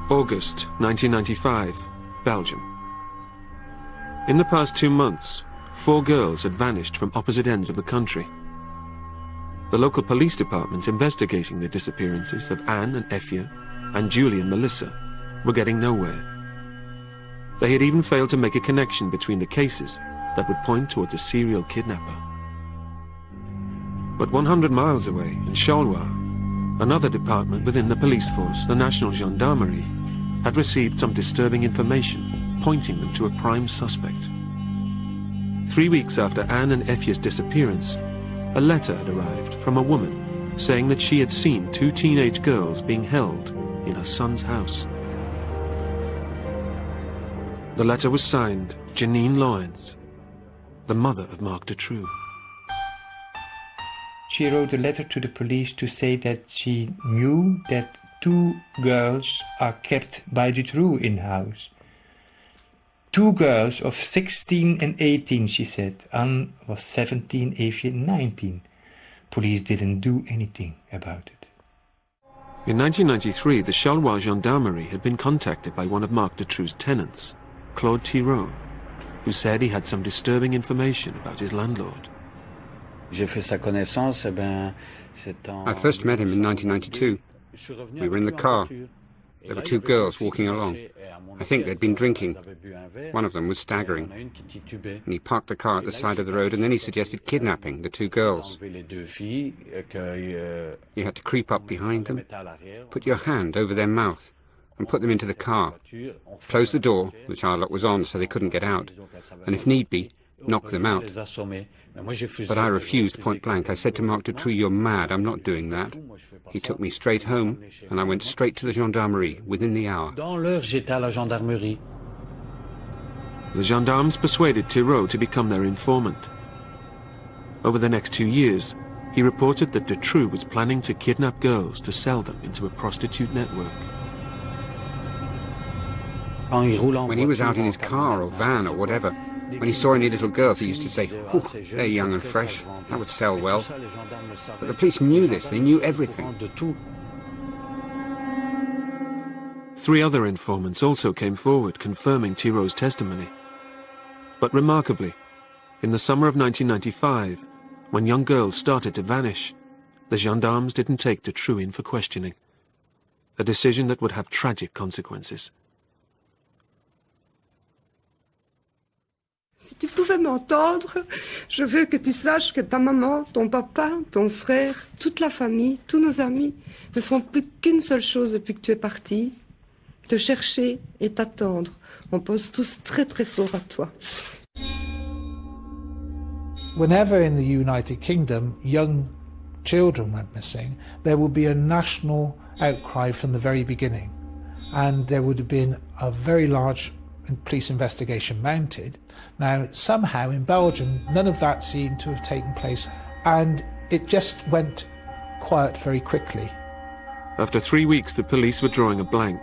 August 1995, Belgium. In the past 2 months, 4 girls had vanished from opposite ends of the country. The local police departments investigating the disappearances of Anne and Effia and Julie and Melissa were getting nowhere. They had even failed to make a connection between the cases that would point towards a serial kidnapper. But 100 miles away, in Charleroi, another department within the police force, the National Gendarmerie, had received some disturbing information pointing them to a prime suspect. 3 weeks after Anne and Effia's disappearance, a letter had arrived from a woman saying that she had seen 2 teenage girls being held in her son's house. The letter was signed Janine Lawrence, the mother of Marc Dutroux. She wrote a letter to the police to say that she knew that 2 girls are kept by Dutroux in house. 2 girls of 16 and 18, she said. Anne was 17, Effie 19. Police didn't do anything about it. In 1993, the Charleroi Gendarmerie had been contacted by one of Marc Dutroux's tenants, Claude Dutroux, who said he had some disturbing information about his landlord. I first met him in 1992. We were in the car. There were 2 girls walking along. I think they'd been drinking. One of them was staggering. And he parked the car at the side of the road, and then he suggested kidnapping the 2 girls. You had to creep up behind them, put your hand over their mouth, and put them into the car. Close the door, the child lock was on so they couldn't get out, and if need be, knock them out. But I refused point blank. I said to Marc Dutroux, "You're mad, I'm not doing that." He took me straight home, and I went straight to the gendarmerie within the hour. The gendarmes persuaded Dutroux to become their informant. Over the next 2 years, he reported that Dutroux was planning to kidnap girls to sell them into a prostitute network. When he was out in his car or van or whatever, when he saw any little girls, he used to say, "Whew, they're young and fresh, that would sell well." But the police knew this, they knew everything. 3 other informants also came forward confirming Duroux's testimony. But remarkably, in the summer of 1995, when young girls started to vanish, the gendarmes didn't take Dutroux in for questioning, a decision that would have tragic consequences. Si tu pouvais m'entendre, je veux que tu saches que ta maman, ton papa, ton frère, toute la famille, tous nos amis ne font plus qu'une seule chose depuis que tu es parti, te chercher et t'attendre. On pense tous très très fort à toi. Whenever in the United Kingdom young children went missing, there would be a national outcry from the very beginning, and there would have been a very large police investigation mounted. Now, somehow in Belgium, none of that seemed to have taken place, and it just went quiet very quickly. After 3 weeks, the police were drawing a blank.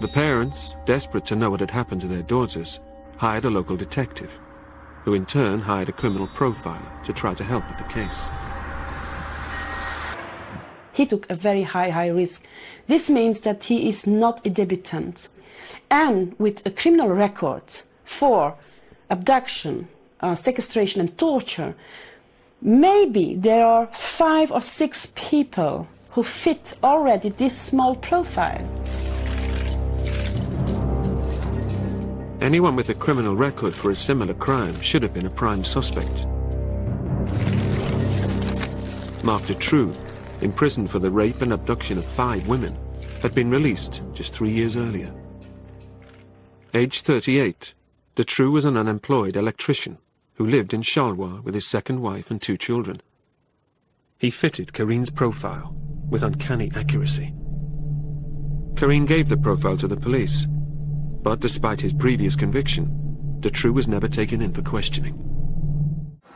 The parents, desperate to know what had happened to their daughters, hired a local detective, who in turn hired a criminal profiler to try to help with the case. He took a very high risk. This means that he is not a debutant, and with a criminal record for abduction, sequestration and torture, maybe there are 5 or 6 people who fit already this small profile. Anyone with a criminal record for a similar crime should have been a prime suspect. Marc Dutroux, imprisoned for the rape and abduction of 5 women, had been released just 3 years earlier. Aged 38, Dutroux was an unemployed electrician who lived in Charleroi with his second wife and 2 children. He fitted Carine's profile with uncanny accuracy. Carine gave the profile to the police, but despite his previous conviction, Dutroux was never taken in for questioning.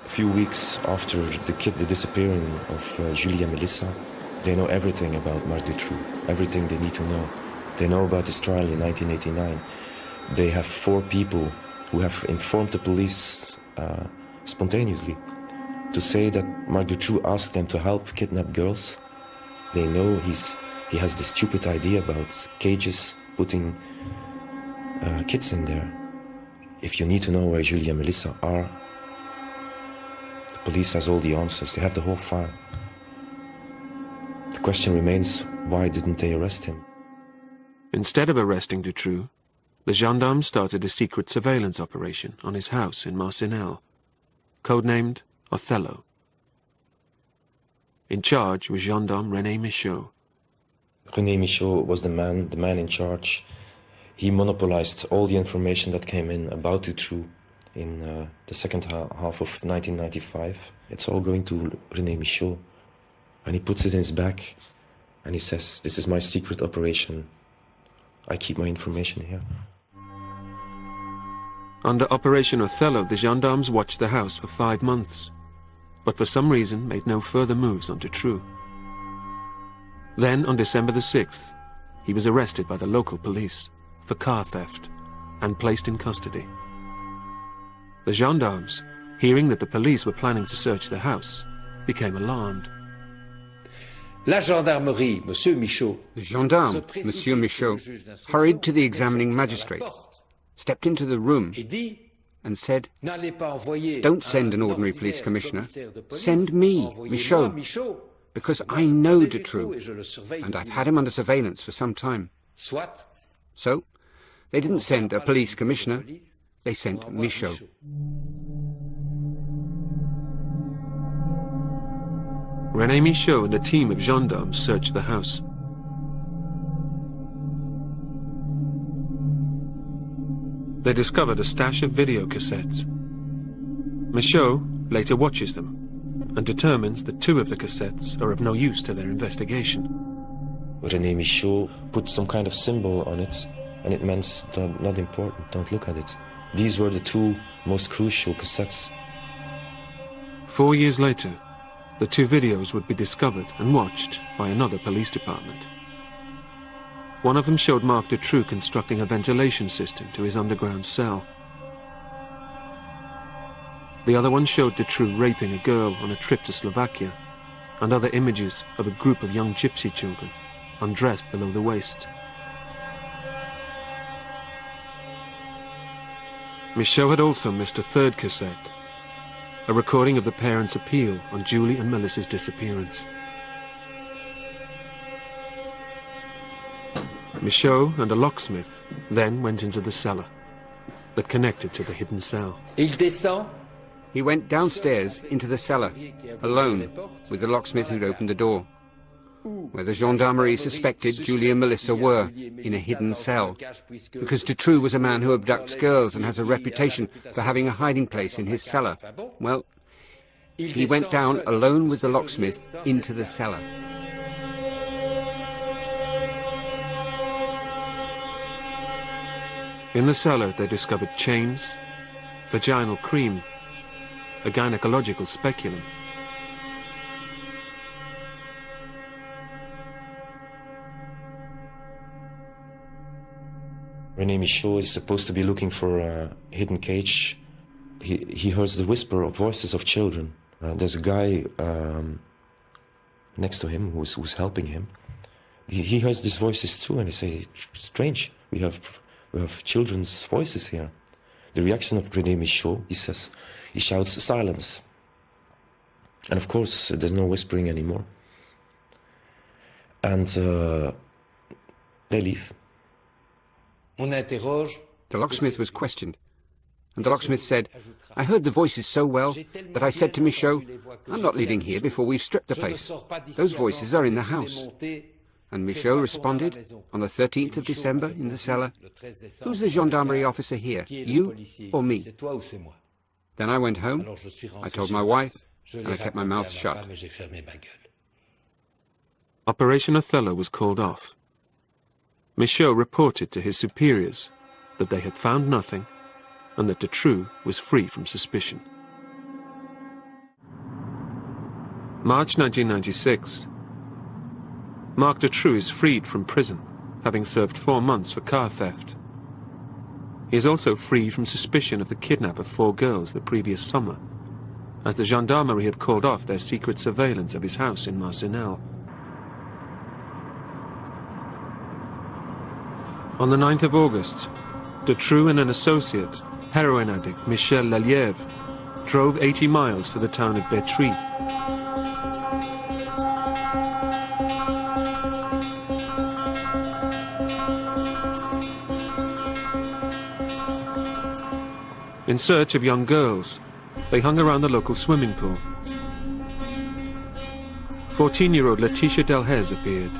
A few weeks after the disappearing of Julie and Melissa, they know everything about Marc Dutroux, everything they need to know. They know about his trial in 1989. They have 4 people who have informed the police spontaneously to say that Marc Dutroux asked them to help kidnap girls. They know he's He has this stupid idea about cages, putting kids in there. If you need to know where Julie and Melissa are, the police has all the answers. They have the whole file. The question remains, why didn't they arrest him? Instead of arresting Dutroux, the gendarmes started a secret surveillance operation on his house in Marcinelle, codenamed Othello. In charge was gendarme René Michaud. René Michaud was the man in charge. He monopolized all the information that came in about Dutroux in the second half of 1995. It's all going to René Michaud. And he puts it in his bag and he says, "This is my secret operation. I keep my information here." Under Operation Othello, the gendarmes watched the house for 5 months, but for some reason made no further moves on Dutroux. Then, on December the 6th, he was arrested by the local police for car theft and placed in custody. The gendarmes, hearing that the police were planning to search the house, became alarmed. La gendarmerie, Monsieur Michaud. The gendarme, Monsieur Michaud, hurried to the examining magistrate, stepped into the room and said, "Don't send an ordinary police commissioner, send me, Michaud, because I know Dutroux, and I've had him under surveillance for some time." So, they didn't send a police commissioner, they sent Michaud. René Michaud and a team of gendarmes searched the house. They discovered a stash of video cassettes. Michaud later watches them and determines that 2 of the cassettes are of no use to their investigation. René Michaud put some kind of symbol on it, and it meant not important, don't look at it. These were the 2 most crucial cassettes. 4 years later, the 2 videos would be discovered and watched by another police department. One of them showed Marc Dutroux constructing a ventilation system to his underground cell. The other one showed Dutroux raping a girl on a trip to Slovakia, and other images of a group of young gypsy children, undressed below the waist. Michaud had also missed a 3rd cassette, a recording of the parents' appeal on Julie and Melissa's disappearance. Michaud and a locksmith then went into the cellar that connected to the hidden cell. He went downstairs into the cellar, alone, with the locksmith who'd opened the door, where the gendarmerie suspected Julie and Melissa were, in a hidden cell, because Dutroux was a man who abducts girls and has a reputation for having a hiding place in his cellar. Well, he went down alone with the locksmith into the cellar. In the cellar, they discovered chains, vaginal cream, a gynecological speculum. René Michaud is supposed to be looking for a hidden cage. He hears the whisper of voices of children. There's a guy next to him who's helping him. He hears these voices too, and he says, "Strange, we have children's voices here." The reaction of René Michaud, he shouts, "Silence!" And of course, there's no whispering anymore. And they leave. The locksmith was questioned, and the locksmith said, "I heard the voices so well that I said to Michaud, I'm not leaving here before we've stripped the place. Those voices are in the house." And Michaud responded, on the 13th of December in the cellar, "Who's the gendarmerie officer here, you or me?" Then I went home, I told my wife, and I kept my mouth shut. Operation Othello was called off. Michaud reported to his superiors that they had found nothing and that Dutroux was free from suspicion. March 1996. Marc Dutroux is freed from prison, having served 4 months for car theft. He is also freed from suspicion of the kidnap of 4 girls the previous summer, as the gendarmerie had called off their secret surveillance of his house in Marcinelle. On the 9th of August, Dutroux and an associate, heroin addict Michel Lalièvre, drove 80 miles to the town of Bétry. In search of young girls, they hung around the local swimming pool. 14-year-old Laetitia Delhez appeared.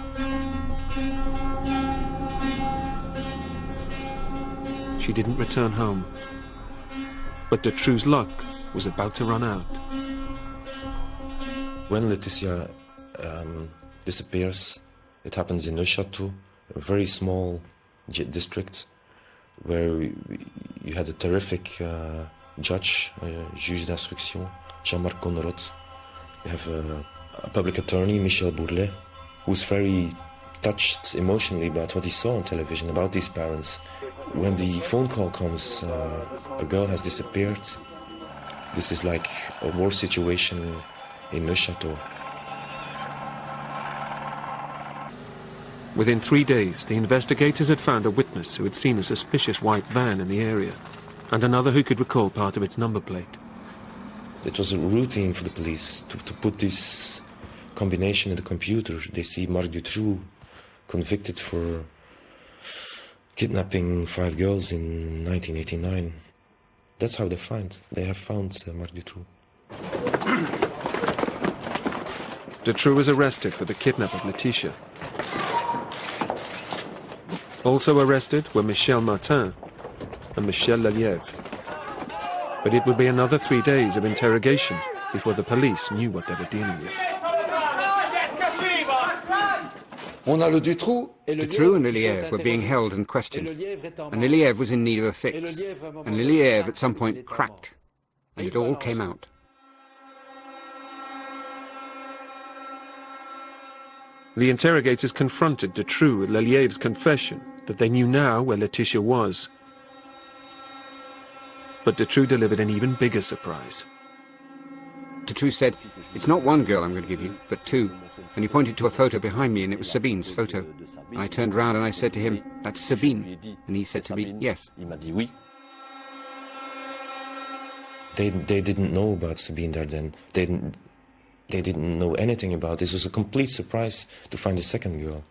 She didn't return home, but Dutroux's luck was about to run out. When Laetitia disappears, it happens in Neuchâtel, a very small district, where you had a terrific judge, juge d'instruction, Jean-Marc Conrot. You have a public attorney, Michel Bourlet, who's very touched emotionally about what he saw on television about these parents. When the phone call comes, a girl has disappeared. This is like a war situation in Neuchâtel. Within 3 days, the investigators had found a witness who had seen a suspicious white van in the area, and another who could recall part of its number plate. It was a routine for the police to put this combination in the computer. They see Marc Dutroux convicted for kidnapping 5 girls in 1989. That's how they have found Marc Dutroux. Dutroux was arrested for the kidnap of Laetitia. Also arrested were Michel Martin and Michel Lalièvre. But it would be another 3 days of interrogation before the police knew what they were dealing with. Dutroux and Lalièvre were being held and questioned, and Lalièvre was in need of a fix, and Lalièvre at some point cracked, and it all came out. The interrogators confronted Dutroux with Lalièvre's confession that they knew now where Laetitia was. But Dutroux delivered an even bigger surprise. Dutroux said, "It's not one girl I'm going to give you, but 2. And he pointed to a photo behind me, and it was Sabine's photo. And I turned round and I said to him, 'That's Sabine.' And he said to me, 'Yes.'" They didn't know about Sabine there then. They didn't know anything about this. It was a complete surprise to find a second girl.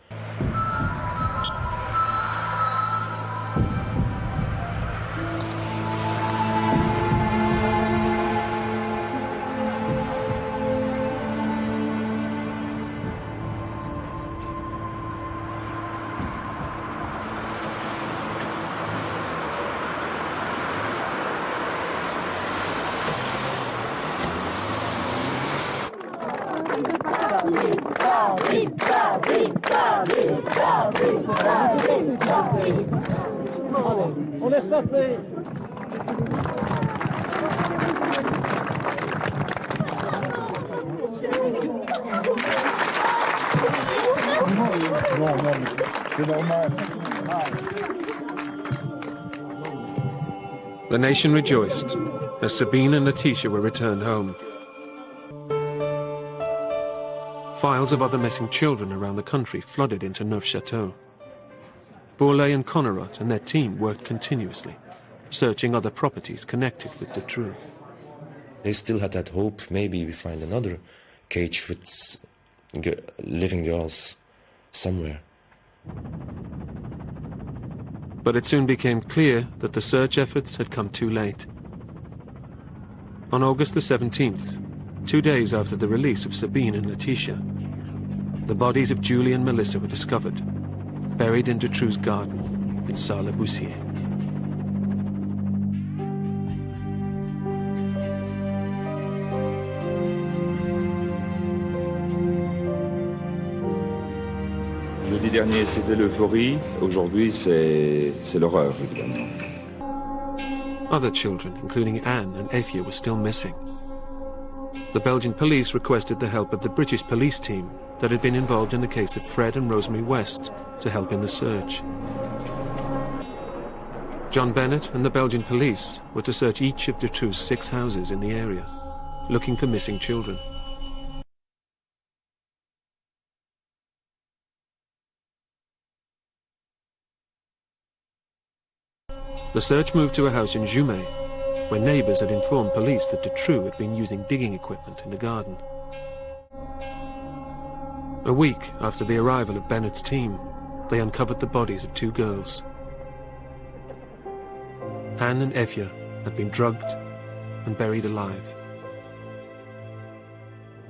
The nation rejoiced as Sabine and Laetitia were returned home. Files of other missing children around the country flooded into Neufchâteau. Bourlet and Conrot and their team worked continuously, searching other properties connected with Dutroux. They still had that hope, maybe we find another cage with living girls somewhere. But it soon became clear that the search efforts had come too late. On August the 17th, 2 days after the release of Sabine and Laetitia, the bodies of Julie and Melissa were discovered, buried in Dutroux's garden in Sarre-le-Boussier. Jeudi dernier, c'était l'euphorie. Aujourd'hui, c'est l'horreur, évidemment. Other children, including Anne and Effie, were still missing. The Belgian police requested the help of the British police team that had been involved in the case of Fred and Rosemary West to help in the search. John Bennett and the Belgian police were to search each of Dutroux's 6 houses in the area, looking for missing children. The search moved to a house in Jumet, where neighbours had informed police that Dutroux had been using digging equipment in the garden. A week after the arrival of Bennett's team, they uncovered the bodies of 2 girls. Anne and Effia had been drugged and buried alive.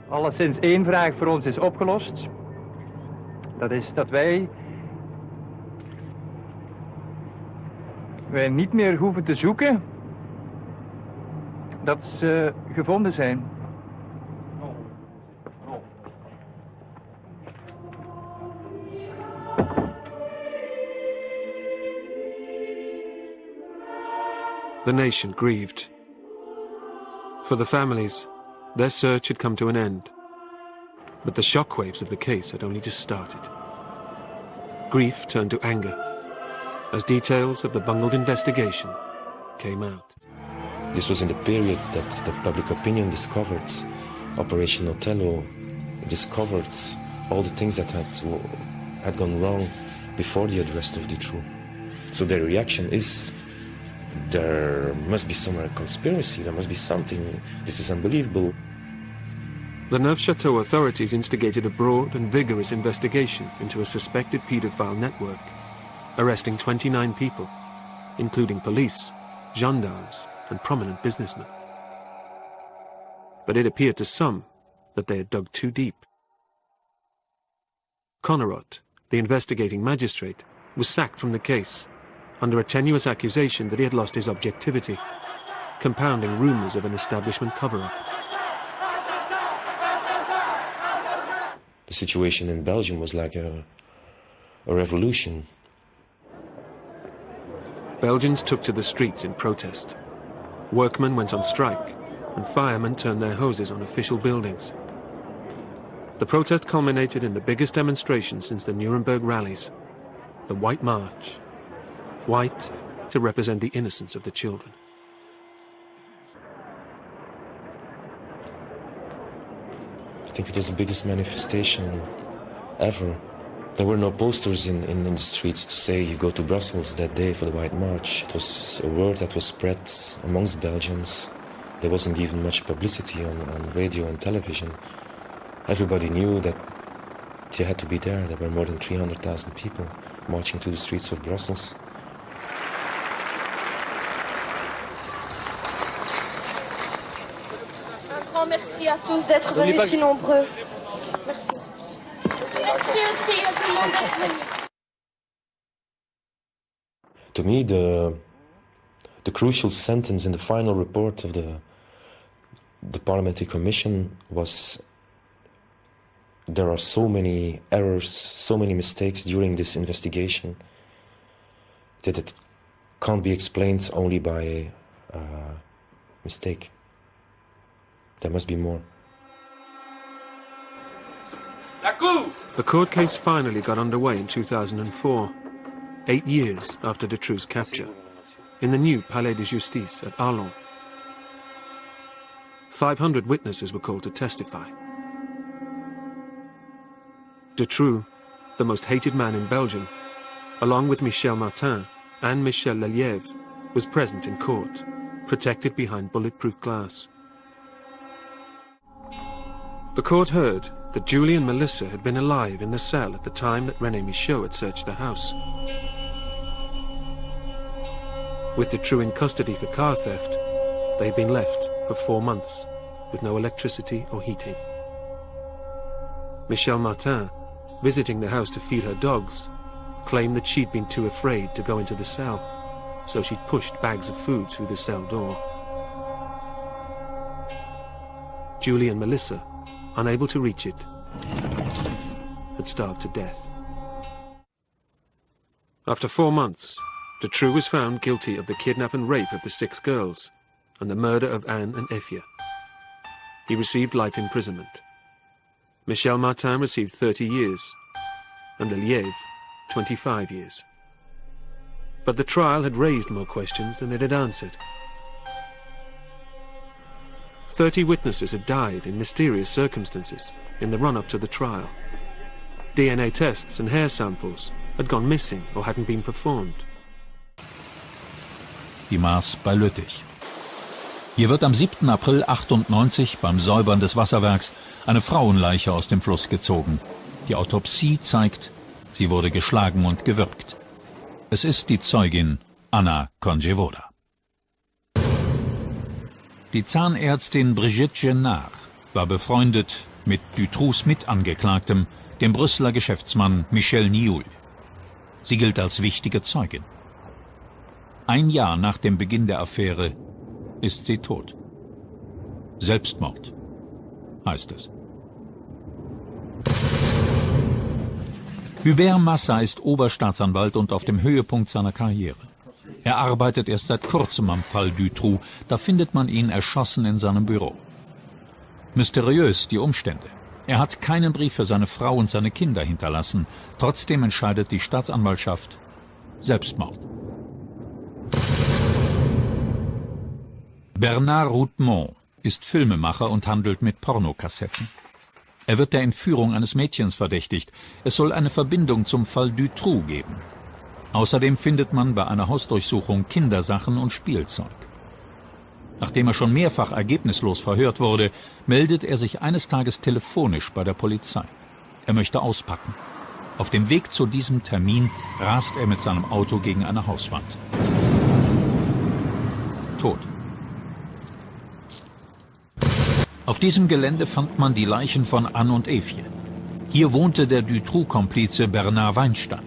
Alleszins één vraag voor ons is opgelost. Dat is dat wij niet meer hoeven te zoeken dat ze gevonden zijn. The nation grieved. For the families, their search had come to an end. But the shockwaves of the case had only just started. Grief turned to anger as details of the bungled investigation came out. This was in the period that the public opinion discovered Operation Othello, discovered all the things that had gone wrong before the arrest of Dutroux. So their reaction is, there must be some conspiracy, there must be something, this is unbelievable. The Neufchâteau authorities instigated a broad and vigorous investigation into a suspected pedophile network, arresting 29 people, including police, gendarmes, and prominent businessmen. But it appeared to some that they had dug too deep. Connerot, the investigating magistrate, was sacked from the case under a tenuous accusation that he had lost his objectivity, compounding rumours of an establishment cover-up. The situation in Belgium was like a revolution. Belgians took to the streets in protest. Workmen went on strike, and firemen turned their hoses on official buildings. The protest culminated in the biggest demonstration since the Nuremberg rallies, the White March. White to represent the innocence of the children. I think it was the biggest manifestation ever. There were no posters in the streets to say you go to Brussels that day for the White March. It was a word that was spread amongst Belgians. There wasn't even much publicity on radio and television. Everybody knew that they had to be there. There were more than 300,000 people marching to the streets of Brussels. Merci à tous d'être venus si nombreux. Merci. Merci aussi à tout le monde d'être venu. To me, the crucial sentence in the final report of the Parliamentary Commission was, there are so many errors, so many mistakes during this investigation that it can't be explained only by mistake. There must be more. The court case finally got underway in 2004, 8 years after Dutroux's capture, in the new Palais de Justice at Arlon. 500 witnesses were called to testify. Dutroux, the most hated man in Belgium, along with Michel Martin and Michel Lelièvre, was present in court, protected behind bulletproof glass. The court heard that Julie and Melissa had been alive in the cell at the time that René Michaud had searched the house. With Dutroux in custody for car theft, they had been left for 4 months with no electricity or heating. Michel Martin, visiting the house to feed her dogs, claimed that she'd been too afraid to go into the cell, so she'd pushed bags of food through the cell door. Julie and Melissa, unable to reach it, had starved to death. After 4 months, Dutroux was found guilty of the kidnap and rape of the 6 girls and the murder of Anne and Effia. He received life imprisonment. Michel Martin received 30 years, and Lelièvre 25 years. But the trial had raised more questions than it had answered. 30 witnesses had died in mysterious circumstances in the run-up to the trial. DNA tests and hair samples had gone missing or hadn't been performed. die Maas bei Lüttich. Hier wird am 7. April 98 beim Säubern des Wasserwerks eine Frauenleiche aus dem Fluss gezogen. Die Autopsie zeigt, sie wurde geschlagen und gewürgt. Es ist die Zeugin Anna Konjevoda. Die Zahnärztin Brigitte Genard war befreundet mit Dutrouxs Mitangeklagtem, dem Brüsseler Geschäftsmann Michel Nioul. Sie gilt als wichtige Zeugin. Ein Jahr nach dem Beginn der Affäre ist sie tot. Selbstmord, heißt es. Hubert Massa ist Oberstaatsanwalt und auf dem Höhepunkt seiner Karriere. Er arbeitet erst seit kurzem am Fall Dutroux, da findet man ihn erschossen in seinem Büro. Mysteriös die Umstände. Er hat keinen Brief für seine Frau und seine Kinder hinterlassen. Trotzdem entscheidet die Staatsanwaltschaft Selbstmord. Bernard Routemont ist Filmemacher und handelt mit Pornokassetten. Er wird der Entführung eines Mädchens verdächtigt. Es soll eine Verbindung zum Fall Dutroux geben. Außerdem findet man bei einer Hausdurchsuchung Kindersachen und Spielzeug. Nachdem er schon mehrfach ergebnislos verhört wurde, meldet er sich eines Tages telefonisch bei der Polizei. Er möchte auspacken. Auf dem Weg zu diesem Termin rast er mit seinem Auto gegen eine Hauswand. Tot. Auf diesem Gelände fand man die Leichen von Anne und Evje. Hier wohnte der Dutroux-Komplize Bernard Weinstein.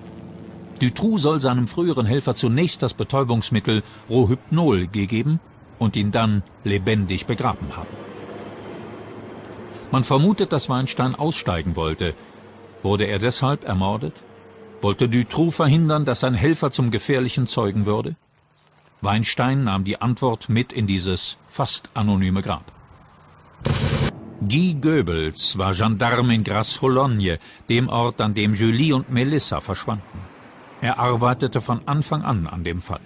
Dutroux soll seinem früheren Helfer zunächst das Betäubungsmittel Rohypnol gegeben und ihn dann lebendig begraben haben. Man vermutet, dass Weinstein aussteigen wollte. Wurde er deshalb ermordet? Wollte Dutroux verhindern, dass sein Helfer zum gefährlichen Zeugen würde? Weinstein nahm die Antwort mit in dieses fast anonyme Grab. Guy Goebbels war Gendarme in Grasse-Hologne, dem Ort, an dem Julie und Melissa verschwanden. Er arbeitete von Anfang an dem Fall.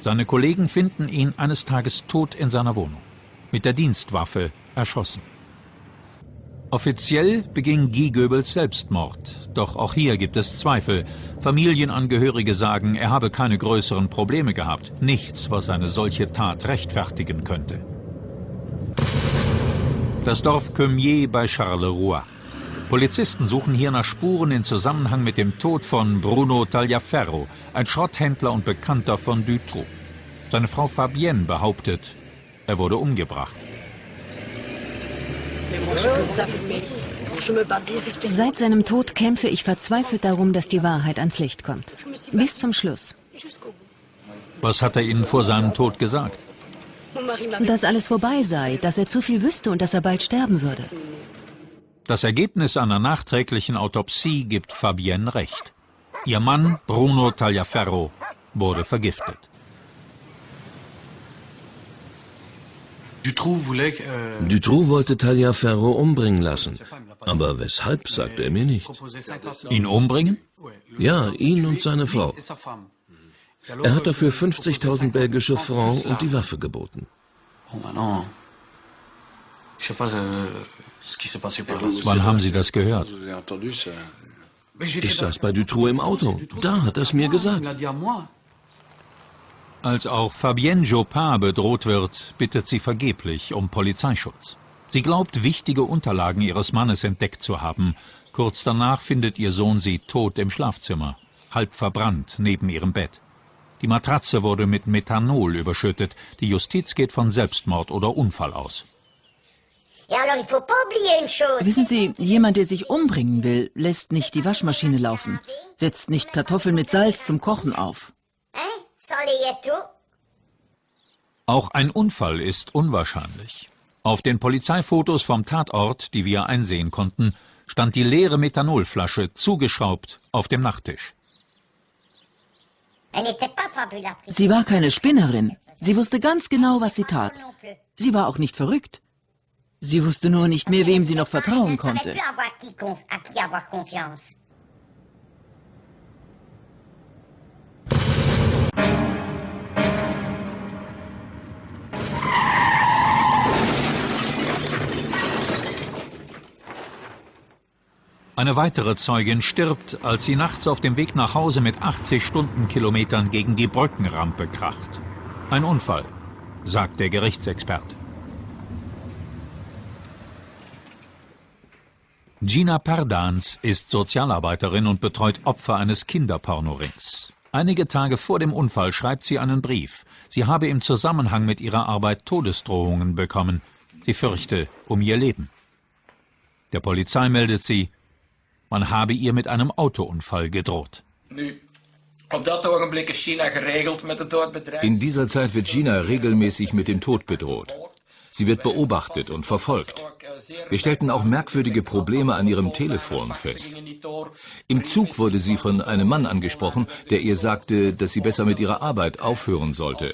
Seine Kollegen finden ihn eines Tages tot in seiner Wohnung, mit der Dienstwaffe erschossen. Offiziell beging Guy Goebbels Selbstmord, doch auch hier gibt es Zweifel. Familienangehörige sagen, er habe keine größeren Probleme gehabt, nichts, was eine solche Tat rechtfertigen könnte. Das Dorf Commiers bei Charleroi. Polizisten suchen hier nach Spuren in Zusammenhang mit dem Tod von Bruno Tagliaferro, ein Schrotthändler und Bekannter von Dutroux. Seine Frau Fabienne behauptet, er wurde umgebracht. Seit seinem Tod kämpfe ich verzweifelt darum, dass die Wahrheit ans Licht kommt. Bis zum Schluss. Was hat er Ihnen vor seinem Tod gesagt? Dass alles vorbei sei, dass er zu viel wüsste und dass er bald sterben würde. Das Ergebnis einer nachträglichen Autopsie gibt Fabienne recht. Ihr Mann, Bruno Tagliaferro, wurde vergiftet. Dutroux wollte Tagliaferro umbringen lassen. Aber weshalb, sagte er mir nicht. Ihn umbringen? Ja, ihn und seine Frau. Er hat dafür 50.000 belgische Francs und die Waffe geboten. Wann haben Sie das gehört? Ich saß bei Dutroux im Auto. Da hat er es mir gesagt. Als auch Fabienne Jopin bedroht wird, bittet sie vergeblich um Polizeischutz. Sie glaubt, wichtige Unterlagen ihres Mannes entdeckt zu haben. Kurz danach findet ihr Sohn sie tot im Schlafzimmer, halb verbrannt neben ihrem Bett. Die Matratze wurde mit Methanol überschüttet. Die Justiz geht von Selbstmord oder Unfall aus. Wissen Sie, jemand, der sich umbringen will, lässt nicht die Waschmaschine laufen, setzt nicht Kartoffeln mit Salz zum Kochen auf. Auch ein Unfall ist unwahrscheinlich. Auf den Polizeifotos vom Tatort, die wir einsehen konnten, stand die leere Methanolflasche zugeschraubt auf dem Nachttisch. Sie war keine Spinnerin. Sie wusste ganz genau, was sie tat. Sie war auch nicht verrückt. Sie wusste nur nicht mehr, wem sie noch vertrauen konnte. Eine weitere Zeugin stirbt, als sie nachts auf dem Weg nach Hause mit 80 Stundenkilometern gegen die Brückenrampe kracht. Ein Unfall, sagt der Gerichtsexperte. Gina Pardans ist Sozialarbeiterin und betreut Opfer eines Kinderpornorings. Einige Tage vor dem Unfall schreibt sie einen Brief. Sie habe im Zusammenhang mit ihrer Arbeit Todesdrohungen bekommen. Sie fürchte um ihr Leben. Der Polizei meldet sie, man habe ihr mit einem Autounfall gedroht. In dieser Zeit wird Gina regelmäßig mit dem Tod bedroht. Sie wird beobachtet und verfolgt. Wir stellten auch merkwürdige Probleme an ihrem Telefon fest. Im Zug wurde sie von einem Mann angesprochen, der ihr sagte, dass sie besser mit ihrer Arbeit aufhören sollte.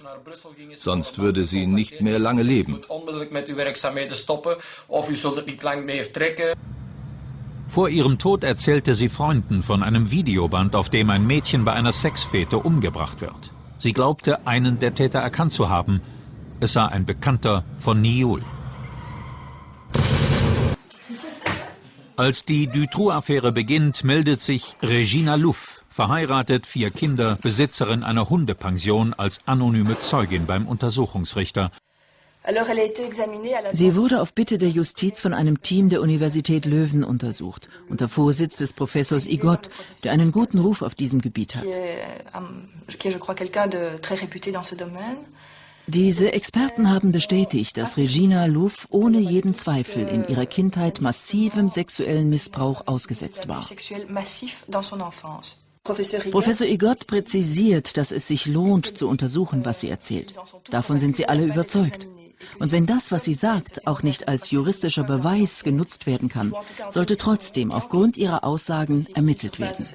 Sonst würde sie nicht mehr lange leben. Vor ihrem Tod erzählte sie Freunden von einem Videoband, auf dem ein Mädchen bei einer Sexfete umgebracht wird. Sie glaubte, einen der Täter erkannt zu haben. Es sei ein Bekannter von Niul. Als die Dutroux-Affäre beginnt, meldet sich Regina Luff, verheiratet, 4 Kinder, Besitzerin einer Hundepension, als anonyme Zeugin beim Untersuchungsrichter. Sie wurde auf Bitte der Justiz von einem Team der Universität Leuven untersucht, unter Vorsitz des Professors Igot, der einen guten Ruf auf diesem Gebiet hat. Diese Experten haben bestätigt, dass Regina Luff ohne jeden Zweifel in ihrer Kindheit massivem sexuellen Missbrauch ausgesetzt war. Professor Igot präzisiert, dass es sich lohnt, zu untersuchen, was sie erzählt. Davon sind sie alle überzeugt. Und wenn das, was sie sagt, auch nicht als juristischer Beweis genutzt werden kann, sollte trotzdem aufgrund ihrer Aussagen ermittelt werden.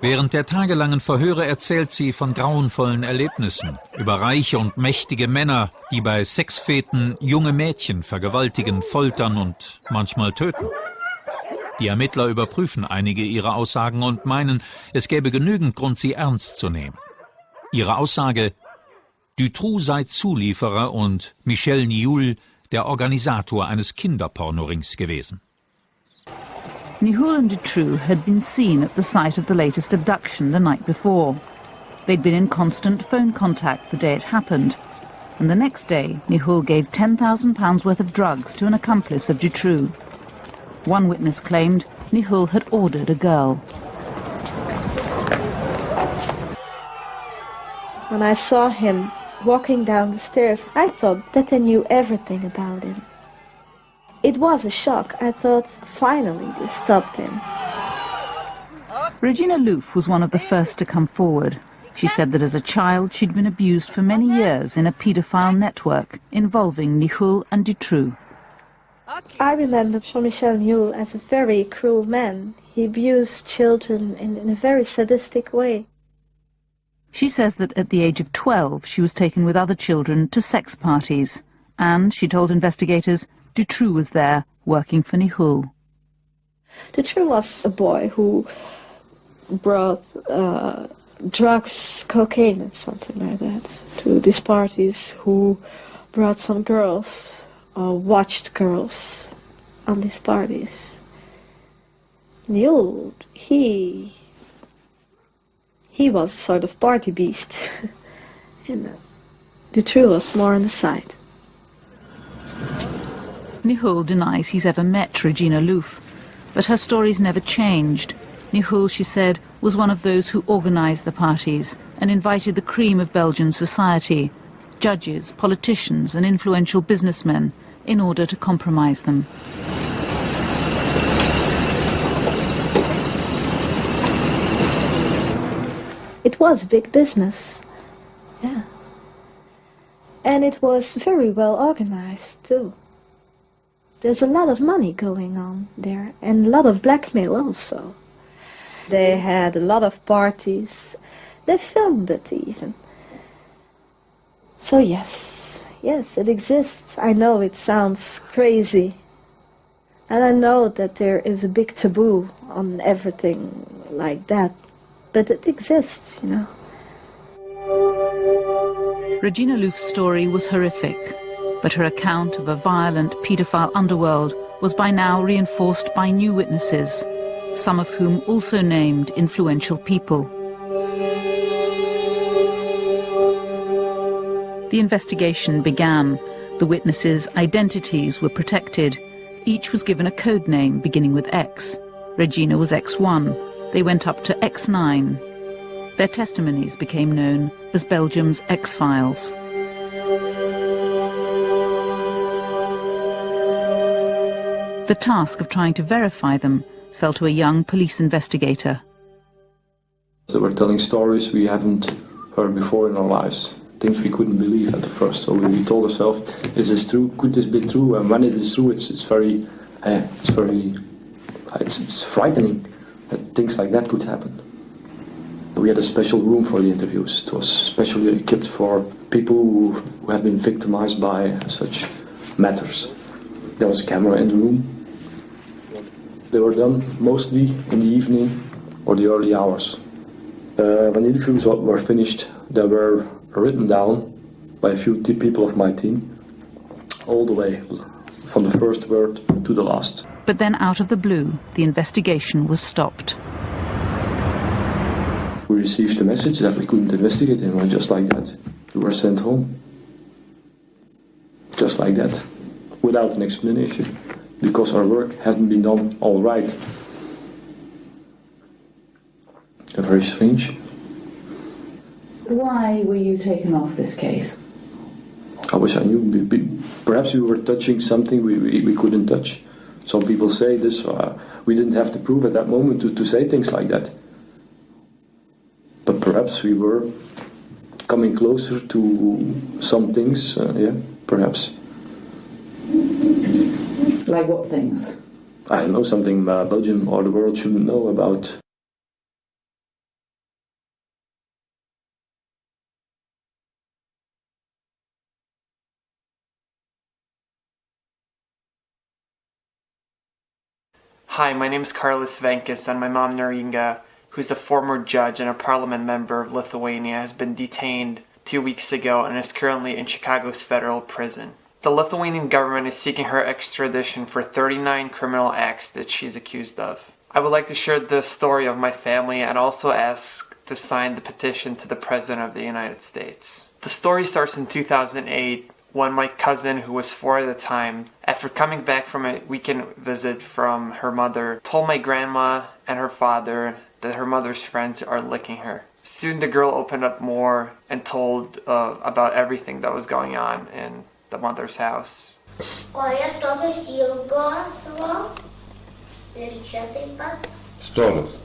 Während der tagelangen Verhöre erzählt sie von grauenvollen Erlebnissen über reiche und mächtige Männer, die bei Sexfeten junge Mädchen vergewaltigen, foltern und manchmal töten. Die Ermittler überprüfen einige ihrer Aussagen und meinen, es gäbe genügend Grund, sie ernst zu nehmen. Ihre Aussage: Dutroux sei Zulieferer und Michel Niul der Organisator eines Kinderpornorings gewesen. Niul and Dutroux had been seen at the site of the latest abduction the night before. They'd been in constant phone contact the day it happened. And the next day, Niul gave £10,000 worth of drugs to an accomplice of Dutroux. One witness claimed Niul had ordered a girl. When I saw him walking down the stairs, I thought that I knew everything about him. It was a shock. I thought, finally, they stopped him. Regina Luff was one of the first to come forward. She said that as a child she'd been abused for many years in a pedophile network involving Niul and Dutroux. I remember Jean-Michel Niul as a very cruel man. He abused children in a very sadistic way. She says that at the age of 12 she was taken with other children to sex parties, and, she told investigators, Dutroux was there, working for Niul. Dutroux was a boy who brought drugs, cocaine and something like that to these parties, who brought some girls, or watched girls on these parties. Niul, he was a sort of party beast, and Dutroux was more on the side. Niul denies he's ever met Regina Luff, but her stories never changed. Niul, she said, was one of those who organised the parties and invited the cream of Belgian society, judges, politicians and influential businessmen, in order to compromise them. It was big business, yeah. And it was very well organized, too. There's a lot of money going on there, and a lot of blackmail also. They had a lot of parties. They filmed it even. So yes, it exists. I know it sounds crazy. And I know that there is a big taboo on everything like that. But it exists, you know. Regina Luff's story was horrific, but her account of a violent pedophile underworld was by now reinforced by new witnesses, some of whom also named influential people. The investigation began. The witnesses' identities were protected. Each was given a code name beginning with X. Regina was X1. They went up to X9. Their testimonies became known as Belgium's X-Files. The task of trying to verify them fell to a young police investigator. They were telling stories we haven't heard before in our lives, things we couldn't believe at the first. So we told ourselves, is this true? Could this be true? And when it is true, it's frightening that things like that could happen. We had a special room for the interviews. It was specially equipped for people who have been victimized by such matters. There was a camera in the room. They were done mostly in the evening or the early hours. When the interviews were finished, they were written down by a few people of my team, all the way from the first word to the last. But then out of the blue, the investigation was stopped. We received a message that we couldn't investigate anymore, just like that. We were sent home. Just like that, without an explanation, because our work hasn't been done all right. Very strange. Why were you taken off this case? I wish I knew. Perhaps we were touching something we couldn't touch. Some people say this, we didn't have to prove at that moment to say things like that. But perhaps we were coming closer to some things, yeah, perhaps. Like what things? I don't know, something Belgium or the world shouldn't know about. Hi, my name is Carlos Venkis, and my mom Neringa, who's a former judge and a parliament member of Lithuania, has been detained 2 weeks ago and is currently in Chicago's federal prison. The Lithuanian government is seeking her extradition for 39 criminal acts that she's accused of. I would like to share the story of my family and also ask to sign the petition to the President of the United States. The story starts in 2008 when my cousin, who was 4 at the time, after coming back from a weekend visit from her mother, told my grandma and her father that her mother's friends are licking her. Soon the girl opened up more and told about everything that was going on in the mother's house. Stories.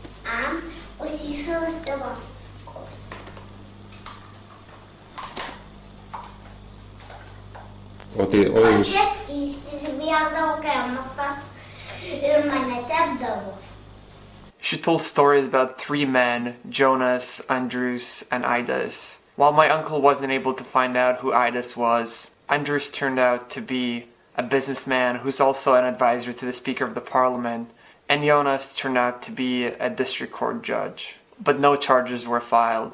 She told stories about 3 men, Jonas, Andrus, and Idas. While my uncle wasn't able to find out who Idas was, Andrus turned out to be a businessman who's also an advisor to the Speaker of the Parliament, and Jonas turned out to be a district court judge. But no charges were filed.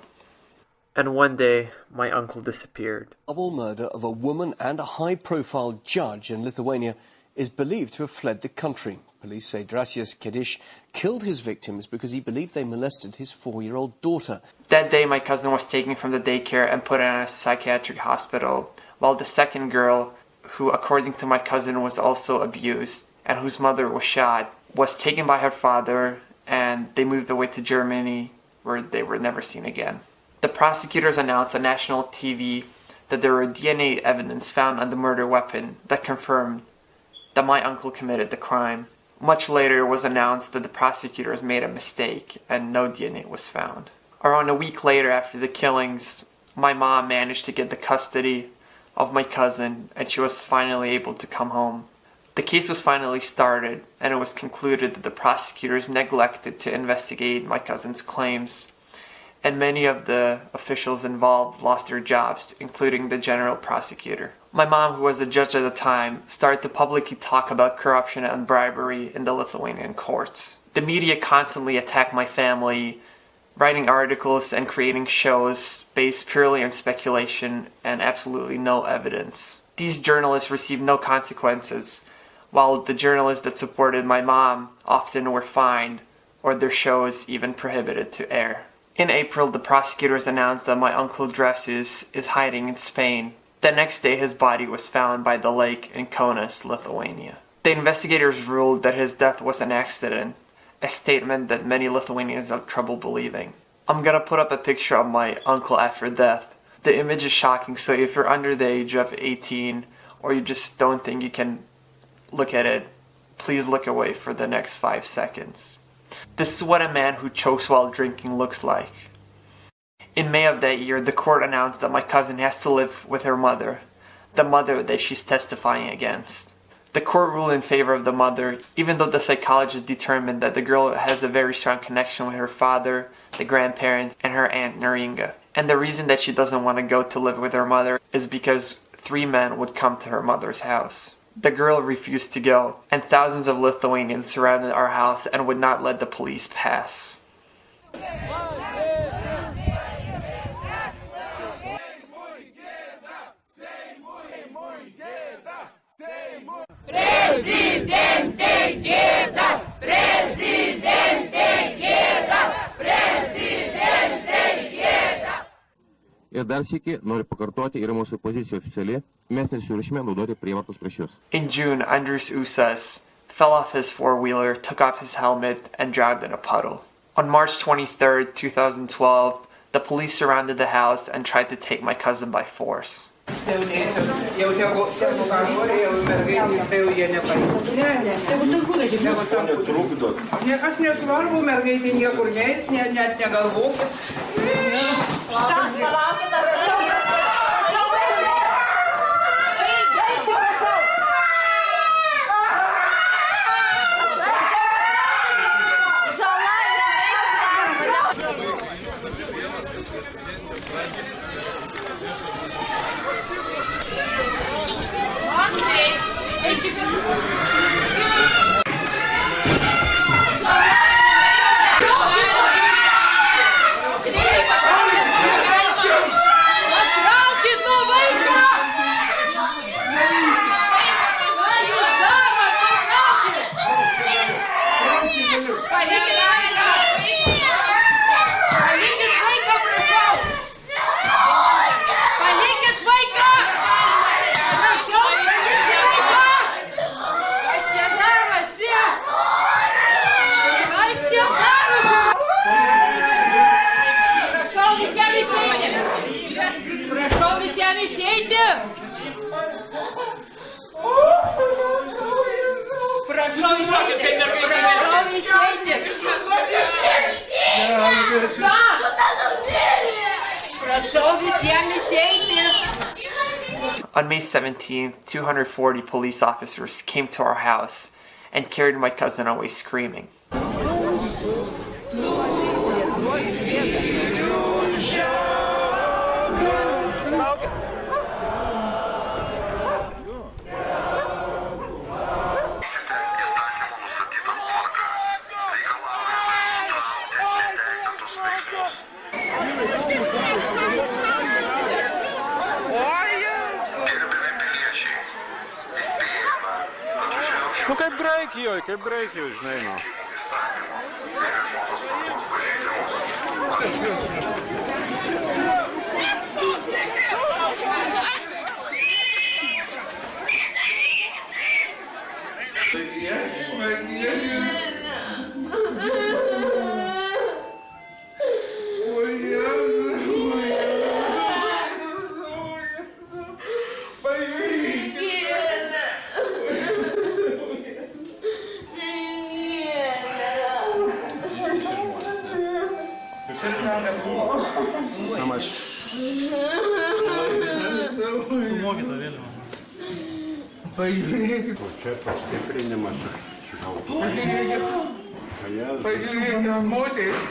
And one day, my uncle disappeared. Double murder of a woman and a high-profile judge in Lithuania is believed to have fled the country. Police say Drąsius Kediš killed his victims because he believed they molested his 4-year-old daughter. That day, my cousin was taken from the daycare and put in a psychiatric hospital, while the second girl, who according to my cousin was also abused and whose mother was shot, was taken by her father, and they moved away to Germany, where they were never seen again. The prosecutors announced on national TV that there were DNA evidence found on the murder weapon that confirmed that my uncle committed the crime. Much later, it was announced that the prosecutors made a mistake and no DNA was found. Around a week later after the killings, my mom managed to get the custody of my cousin and she was finally able to come home. The case was finally started and it was concluded that the prosecutors neglected to investigate my cousin's claims, and many of the officials involved lost their jobs, including the general prosecutor. My mom, who was a judge at the time, started to publicly talk about corruption and bribery in the Lithuanian courts. The media constantly attacked my family, writing articles and creating shows based purely on speculation and absolutely no evidence. These journalists received no consequences, while the journalists that supported my mom often were fined or their shows even prohibited to air. In April, the prosecutors announced that my uncle Dutroux is hiding in Spain. The next day, his body was found by the lake in Kaunas, Lithuania. The investigators ruled that his death was an accident, a statement that many Lithuanians have trouble believing. I'm gonna put up a picture of my uncle after death. The image is shocking, so if you're under the age of 18 or you just don't think you can look at it, please look away for the next 5 seconds. This is what a man who chokes while drinking looks like. In May of that year, the court announced that my cousin has to live with her mother, the mother that she's testifying against. The court ruled in favor of the mother, even though the psychologist determined that the girl has a very strong connection with her father, the grandparents, and her aunt Naringa. And the reason that she doesn't want to go to live with her mother is because 3 men would come to her mother's house. The girl refused to go, and thousands of Lithuanians surrounded our house and would not let the police pass. Presidente Gueda! Presidente Gueda! Presidente Gueda! Ir dar sykį noriu pakartoti, yra mūsų pozicija oficiali, mes nesiruošime naudoti prievartos prieš jūs. In June, Andrius Usas fell off his four-wheeler, took off his helmet, and drowned in a puddle. On March 23, 2012, the police surrounded the house and tried to take my cousin by force. On May 17th, 240 police officers came to our house and carried my cousin away screaming. Kaip Graikijoj, žinai, nu. Čia pastiprinimas. Pažiūrėkite, moteris.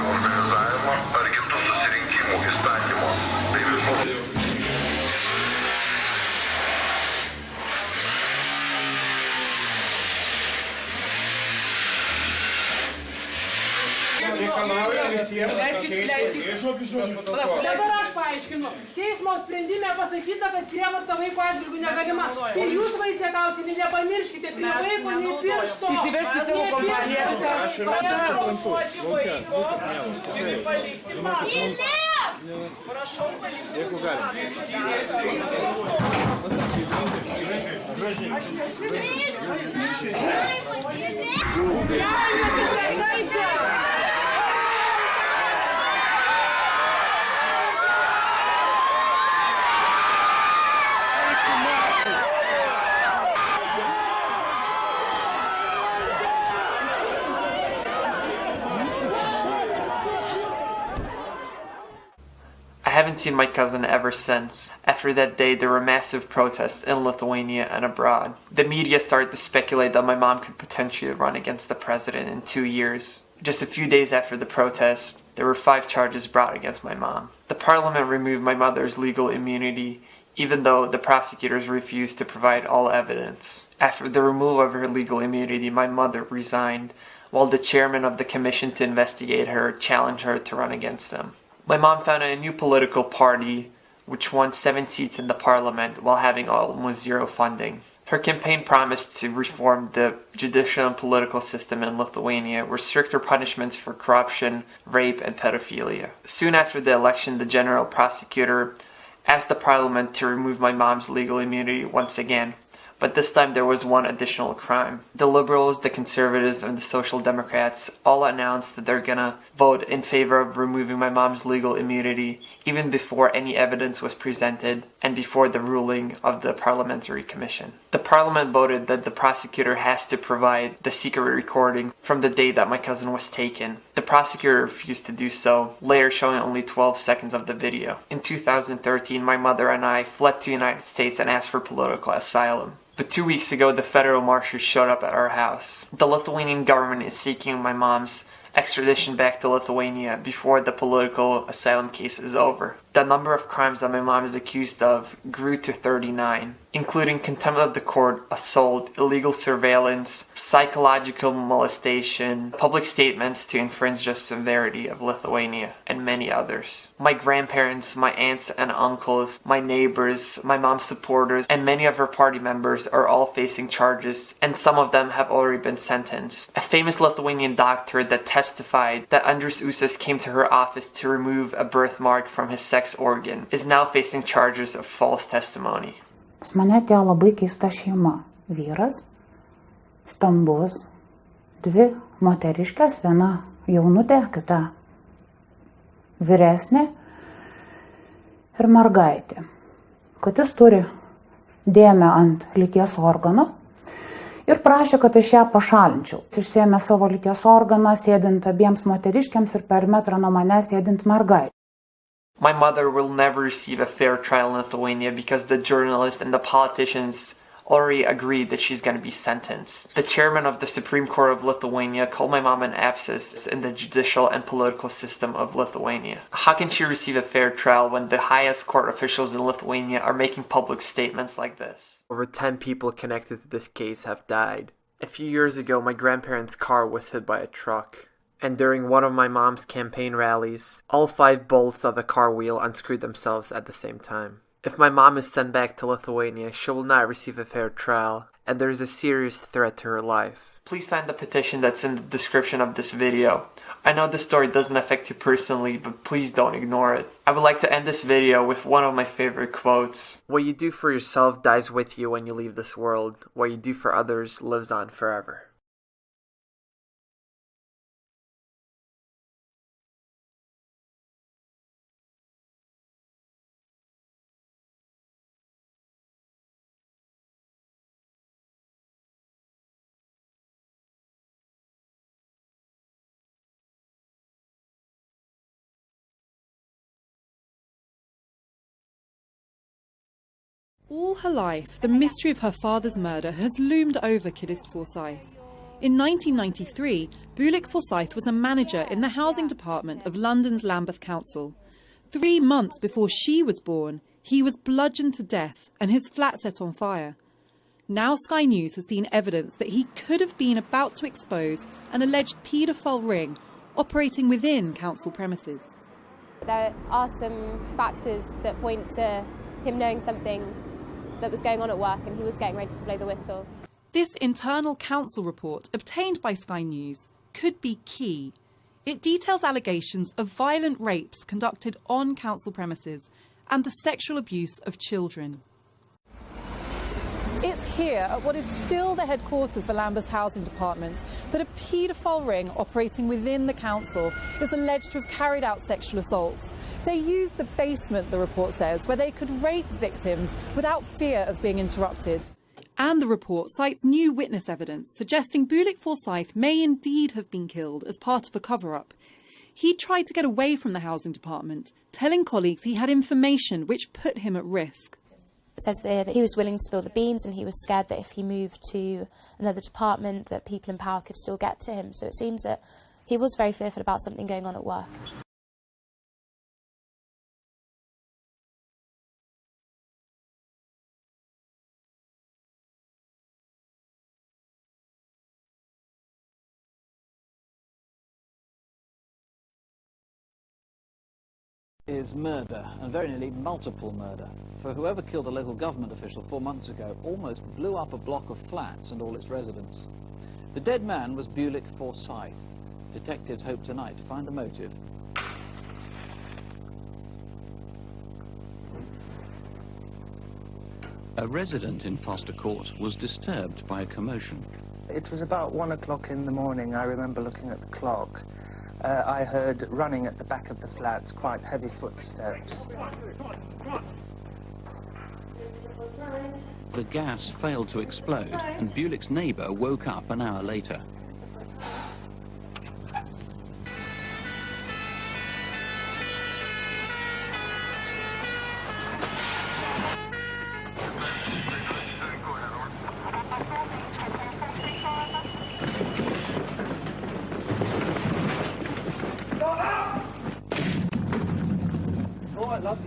Organizavimo ar kitų susirinkimų įstatymo. Tai visos. Reikalauja visiems Dabar aš paaiškinu. Teismo sprendime pasakyta, kad prievarta vaiko atžvilgiu negalima. Ir jūs vaiciekauti, nepamirškite prie vaiko nei piršto. Įsivesti savo kompaniją. Palikti man. Prašau palikti. Jeigu galim. I haven't seen my cousin ever since. After that day, there were massive protests in Lithuania and abroad. The media started to speculate that my mom could potentially run against the president in 2 years. Just a few days after the protest, there were 5 charges brought against my mom. The parliament removed my mother's legal immunity, even though the prosecutors refused to provide all evidence. After the removal of her legal immunity, my mother resigned, while the chairman of the commission to investigate her challenged her to run against them. My mom founded a new political party, which won 7 seats in the parliament while having almost zero funding. Her campaign promised to reform the judicial and political system in Lithuania, with stricter punishments for corruption, rape, and pedophilia. Soon after the election, the general prosecutor asked the parliament to remove my mom's legal immunity once again, but this time there was one additional crime. The Liberals, the Conservatives, and the Social Democrats all announced that they're gonna vote in favor of removing my mom's legal immunity even before any evidence was presented and before the ruling of the Parliamentary Commission. The Parliament voted that the prosecutor has to provide the secret recording from the day that my cousin was taken. The prosecutor refused to do so, later showing only 12 seconds of the video. In 2013, my mother and I fled to the United States and asked for political asylum. But 2 weeks ago, the federal marshals showed up at our house. The Lithuanian government is seeking my mom's extradition back to Lithuania before the political asylum case is over. The number of crimes that my mom is accused of grew to 39, including contempt of the court, assault, illegal surveillance, psychological molestation, public statements to infringe the severity of Lithuania, and many others. My grandparents, my aunts and uncles, my neighbors, my mom's supporters, and many of her party members are all facing charges, and some of them have already been sentenced. A famous Lithuanian doctor that testified that Andrius Usas came to her office to remove a birthmark from his sex organ is now facing charges of false testimony. Pas mane atėjo labai keista šeima. Vyras, stambus, 2 moteriškės, viena jaunutė, kita vyresnė ir mergaitė. Kad jis turi dėmę ant lyties organo ir prašė, kad aš ją pašalinčiau. Jis išsėmė savo lyties organą, sėdint abiems moteriškiams ir per metrą nuo manęs sėdint mergaitė. My mother will never receive a fair trial in Lithuania because the journalists and the politicians already agreed that she's going to be sentenced. The chairman of the Supreme Court of Lithuania called my mom an abscess in the judicial and political system of Lithuania. How can she receive a fair trial when the highest court officials in Lithuania are making public statements like this? Over 10 people connected to this case have died. A few years ago, my grandparents' car was hit by a truck. And during one of my mom's campaign rallies, all 5 bolts of the car wheel unscrewed themselves at the same time. If my mom is sent back to Lithuania, she will not receive a fair trial, and there is a serious threat to her life. Please sign the petition that's in the description of this video. I know this story doesn't affect you personally, but please don't ignore it. I would like to end this video with one of my favorite quotes. What you do for yourself dies with you when you leave this world. What you do for others lives on forever. All her life, the mystery of her father's murder has loomed over Kiddist Forsyth. In 1993, Bulik Forsyth was a manager in the housing department of London's Lambeth Council. 3 months before she was born, he was bludgeoned to death and his flat set on fire. Now Sky News has seen evidence that he could have been about to expose an alleged paedophile ring operating within council premises. There are some factors that point to him knowing something that was going on at work, and he was getting ready to blow the whistle. This internal council report, obtained by Sky News, could be key. It details allegations of violent rapes conducted on council premises and the sexual abuse of children. It's here, at what is still the headquarters for Lambeth's housing department, that a paedophile ring operating within the council is alleged to have carried out sexual assaults. They used the basement, the report says, where they could rape victims without fear of being interrupted. And the report cites new witness evidence suggesting Bulik Forsyth may indeed have been killed as part of a cover-up. He tried to get away from the housing department, telling colleagues he had information which put him at risk. It says there that he was willing to spill the beans, and he was scared that if he moved to another department that people in power could still get to him. So it seems that he was very fearful about something going on at work. Is murder, and very nearly multiple murder. For whoever killed a local government official 4 months ago almost blew up a block of flats and all its residents. The dead man was Bulik Forsyth. Detectives hope tonight to find the motive. A resident in Foster Court was disturbed by a commotion. It was about 1 o'clock in the morning. I remember looking at the clock. I heard running at the back of the flats quite heavy footsteps. The gas failed to explode, and Bulik's neighbour woke up an hour later.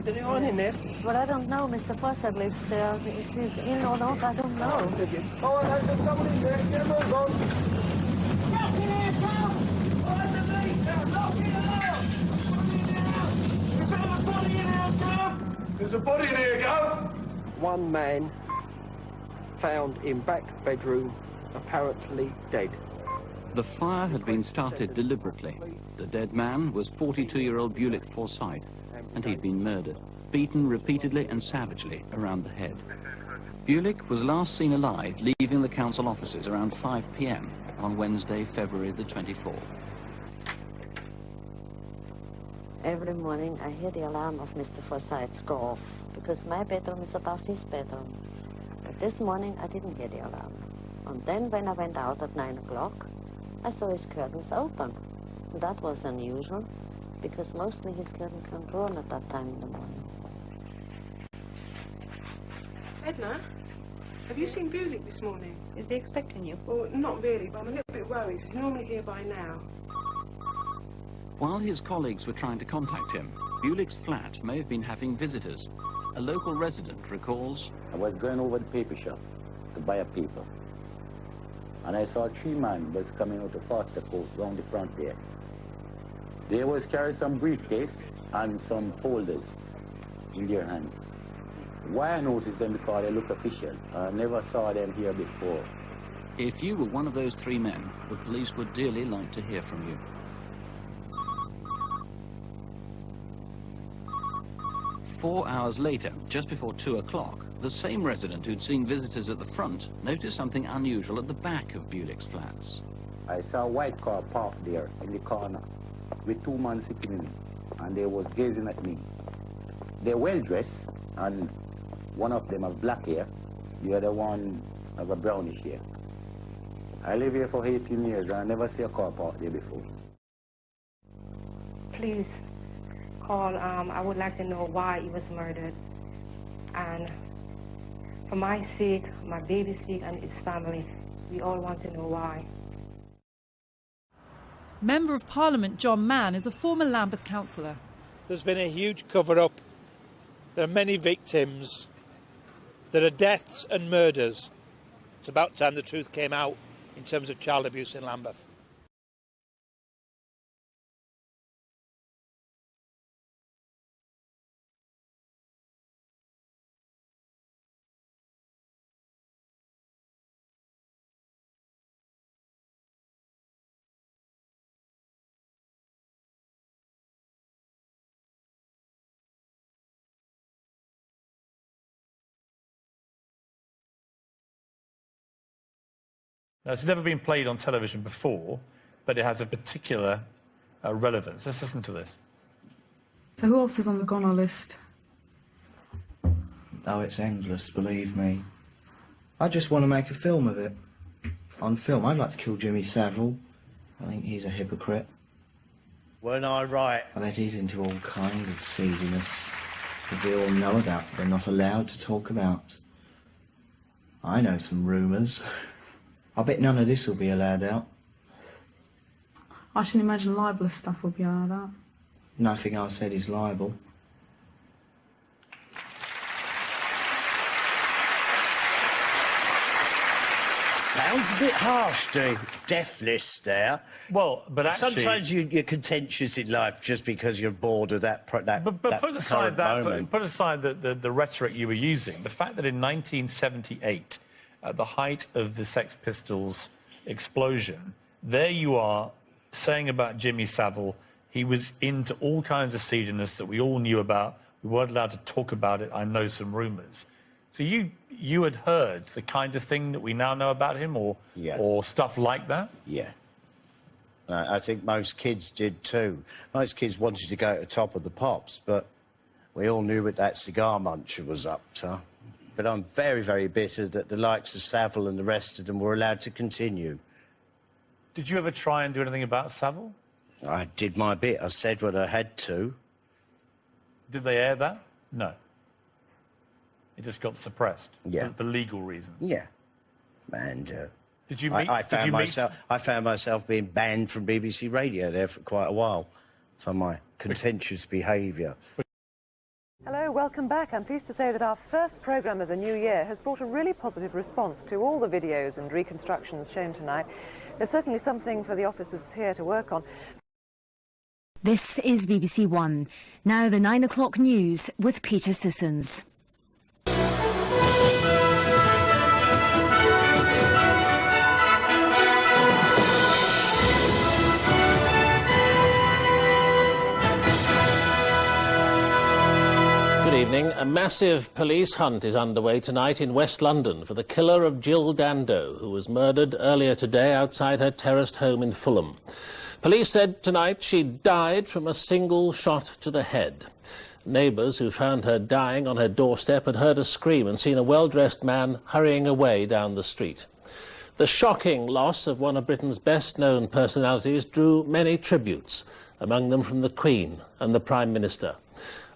Is anyone in there? Well, I don't know. Mr. Forsyth lives there. If he's in or not, I don't know. Oh, there's someone in there. Get him on. Lock it in, There's a body in here, Gov! One man found in back bedroom, apparently dead. The fire had been started deliberately. The dead man was 42-year-old Bulik Forsyth, and he'd been murdered, beaten repeatedly and savagely around the head. Bulik was last seen alive leaving the council offices around 5 p.m. on Wednesday, February the 24th. Every morning I hear the alarm of Mr. Forsyth's go off, because my bedroom is above his bedroom. But this morning I didn't hear the alarm. And then when I went out at 9 o'clock, I saw his curtains open. That was unusual, because mostly his curtains are drawn at that time in the morning. Edna, have you seen Bulik this morning? Is he expecting you? Well, not really, but I'm a little bit worried. He's normally here by now. While his colleagues were trying to contact him, Bulik's flat may have been having visitors. A local resident recalls, I was going over the paper shop to buy a paper, and I saw 3 men was coming out of Foster Court round the front there. They was carrying some briefcase and some folders in their hands. Why I noticed them? Because they look official. I never saw them here before. if you were one of those 3 men, the police would dearly like to hear from you. 4 hours later, just before 2 o'clock, the same resident who'd seen visitors at the front noticed something unusual at the back of Bulik's flats. I saw a white car parked there in the corner with 2 men sitting in it, and they was gazing at me. They're well dressed, and one of them have black hair, the other one have a brownish hair. I live here for 18 years, and I never see a car parked there before. Please call. I would like to know why he was murdered. And for my sake, my baby's sake, and his family, we all want to know why. Member of Parliament John Mann is a former Lambeth councillor. There's been a huge cover-up. There are many victims. There are deaths and murders. It's about time the truth came out in terms of child abuse in Lambeth. Now, this has never been played on television before, but it has a particular relevance. Let's listen to this. So who else is on the goner list? Oh, it's endless, believe me. I just want to make a film of it. On film, I'd like to kill Jimmy Savile. I think he's a hypocrite. Weren't I right? I bet he's into all kinds of seediness that we all know about, but they're not allowed to talk about. I know some rumours. I bet none of this will be allowed out. I should imagine libelous stuff will be allowed out. Nothing I said is libel. Sounds a bit harsh, the death list there. Well, but actually... Sometimes you're contentious in life just because you're bored of that But put aside put aside the rhetoric you were using. The fact that in 1978, at the height of the Sex Pistols explosion, there you are saying about Jimmy Savile, he was into all kinds of seediness that we all knew about. We weren't allowed to talk about it. I know some rumours. So you had heard the kind of thing that we now know about him, or stuff like that? Yeah. I think most kids did too. Most kids wanted to go to the top of the pops, but we all knew what that cigar muncher was up to. But I'm very, very bitter that the likes of Savile and the rest of them were allowed to continue. Did you ever try and do anything about Savile? I did my bit. I said what I had to. Did they air that? No. It just got suppressed. Yeah. For legal reasons. Yeah. And did you meet? I found myself being banned from BBC Radio there for quite a while for my contentious behaviour. Hello, welcome back. I'm pleased to say that our first programme of the new year has brought a really positive response to all the videos and reconstructions shown tonight. There's certainly something for the officers here to work on. This is BBC One. Now the 9 o'clock news with Peter Sissons. Good evening. A massive police hunt is underway tonight in West London for the killer of Jill Dando, who was murdered earlier today outside her terraced home in Fulham. Police said tonight she died from a single shot to the head. Neighbours who found her dying on her doorstep had heard a scream and seen a well-dressed man hurrying away down the street. The shocking loss of one of Britain's best-known personalities drew many tributes, among them from the Queen and the Prime Minister.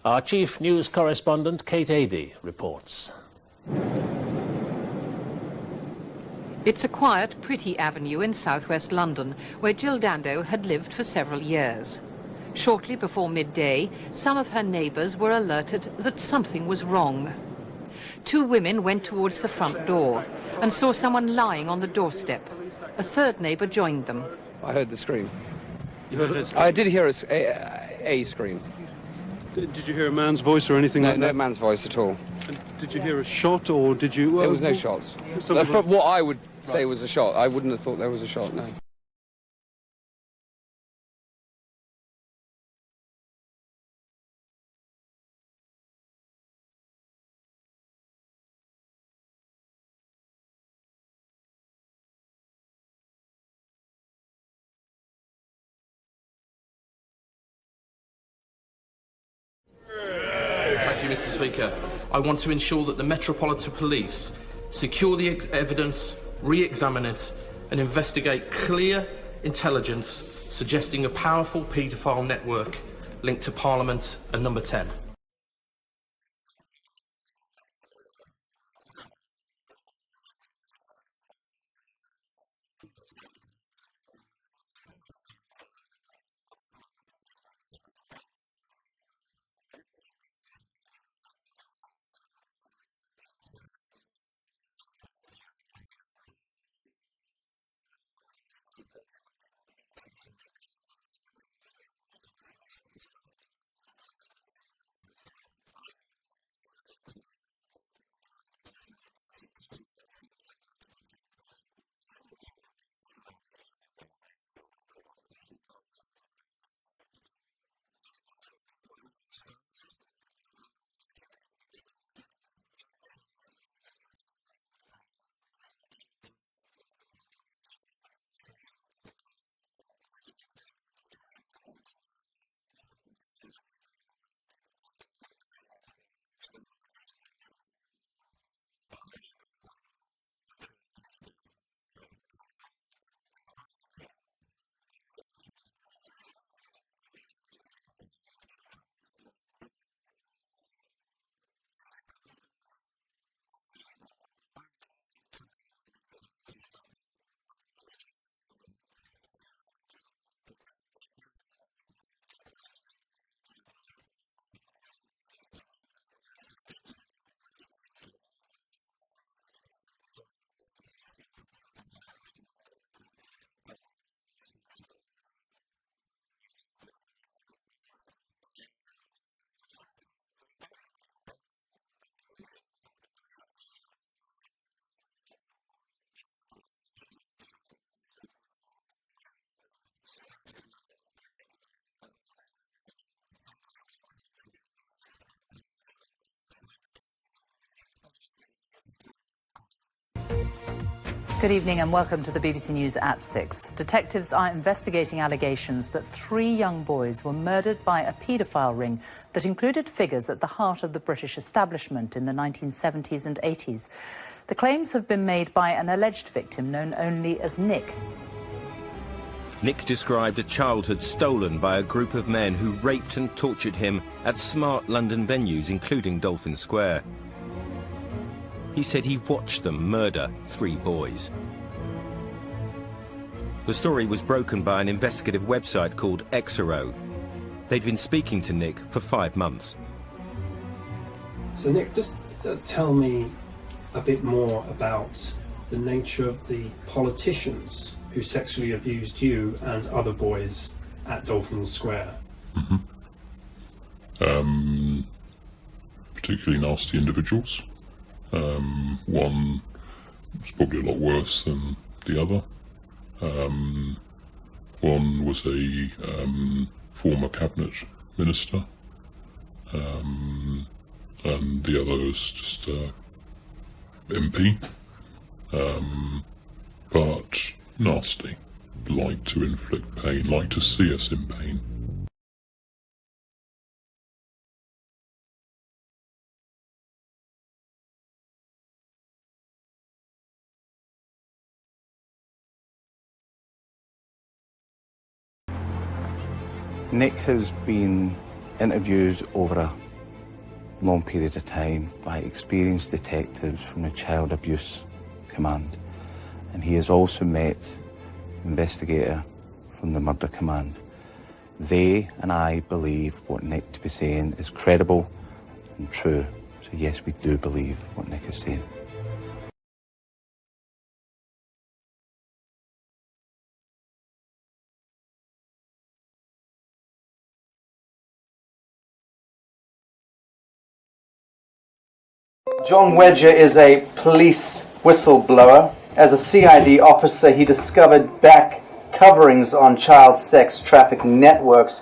Our chief news correspondent, Kate Adey, reports. It's a quiet, pretty avenue in southwest London, where Jill Dando had lived for several years. Shortly before midday, some of her neighbours were alerted that something was wrong. Two women went towards the front door and saw someone lying on the doorstep. A third neighbour joined them. I heard the scream. You heard a scream? I did hear a scream. Did you hear a man's voice or anything like that? No man's voice at all. And did you hear a shot, or did you... There was no shots. That's what I would say was a shot. I wouldn't have thought there was a shot, no. Thank you, Mr. Speaker. I want to ensure that the Metropolitan Police secure the evidence, re-examine it, and investigate clear intelligence suggesting a powerful paedophile network linked to Parliament and Number 10. Good evening and welcome to the BBC News at 6. Detectives are investigating allegations that 3 young boys were murdered by a paedophile ring that included figures at the heart of the British establishment in the 1970s and 80s. The claims have been made by an alleged victim known only as Nick. Nick described a childhood stolen by a group of men who raped and tortured him at smart London venues, including Dolphin Square. He said he watched them murder 3 boys. The story was broken by an investigative website called Exero. They'd been speaking to Nick for 5 months. So Nick, just tell me a bit more about the nature of the politicians who sexually abused you and other boys at Dolphin Square. Particularly nasty individuals. One was probably a lot worse than the other. One was a former cabinet minister, and the other was just a MP, but nasty, like to inflict pain, like to see us in pain. Nick has been interviewed over a long period of time by experienced detectives from the Child Abuse Command, and he has also met an investigator from the Murder Command. They and I believe what Nick to be saying is credible and true. So yes, we do believe what Nick is saying. John Wedger is a police whistleblower. As a CID officer, he discovered back coverings on child sex trafficking networks,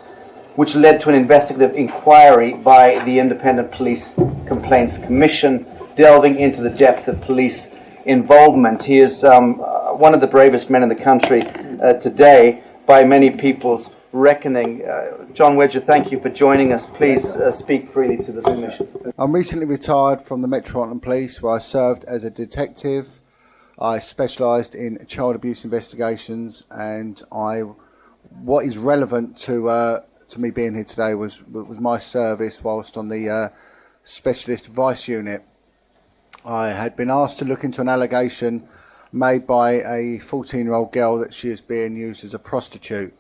which led to an investigative inquiry by the Independent Police Complaints Commission, delving into the depth of police involvement. He is one of the bravest men in the country today, by many people's reckoning. John Wedger, thank you for joining us. Please speak freely to this commission. I'm recently retired from the Metropolitan Police, where I served as a detective. I specialised in child abuse investigations, and what is relevant to me being here today was my service whilst on the Specialist Vice Unit. I had been asked to look into an allegation made by a 14-year-old girl that she is being used as a prostitute.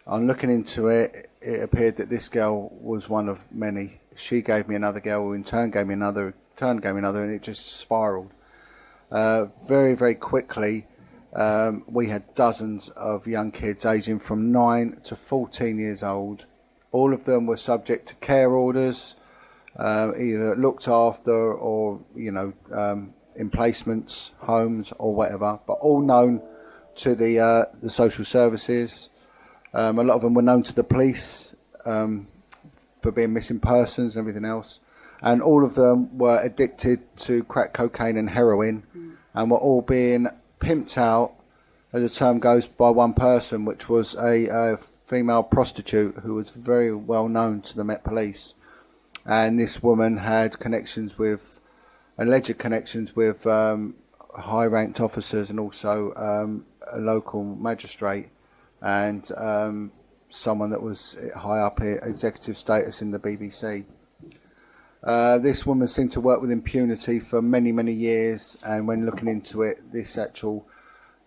On looking into it, it appeared that this girl was one of many. She gave me another girl, who in turn gave me another, and it just spiralled. Very, very quickly, we had dozens of young kids aging from 9 to 14 years old. All of them were subject to care orders, either looked after or, in placements, homes or whatever, but all known to the social services. A lot of them were known to the police for being missing persons and everything else. And all of them were addicted to crack cocaine and heroin, and were all being pimped out, as the term goes, by one person, which was a female prostitute who was very well known to the Met Police. And this woman had alleged connections with high-ranked officers and also a local magistrate, and someone that was high up here, executive status in the BBC. This woman seemed to work with impunity for many, many years, and when looking into it, this actual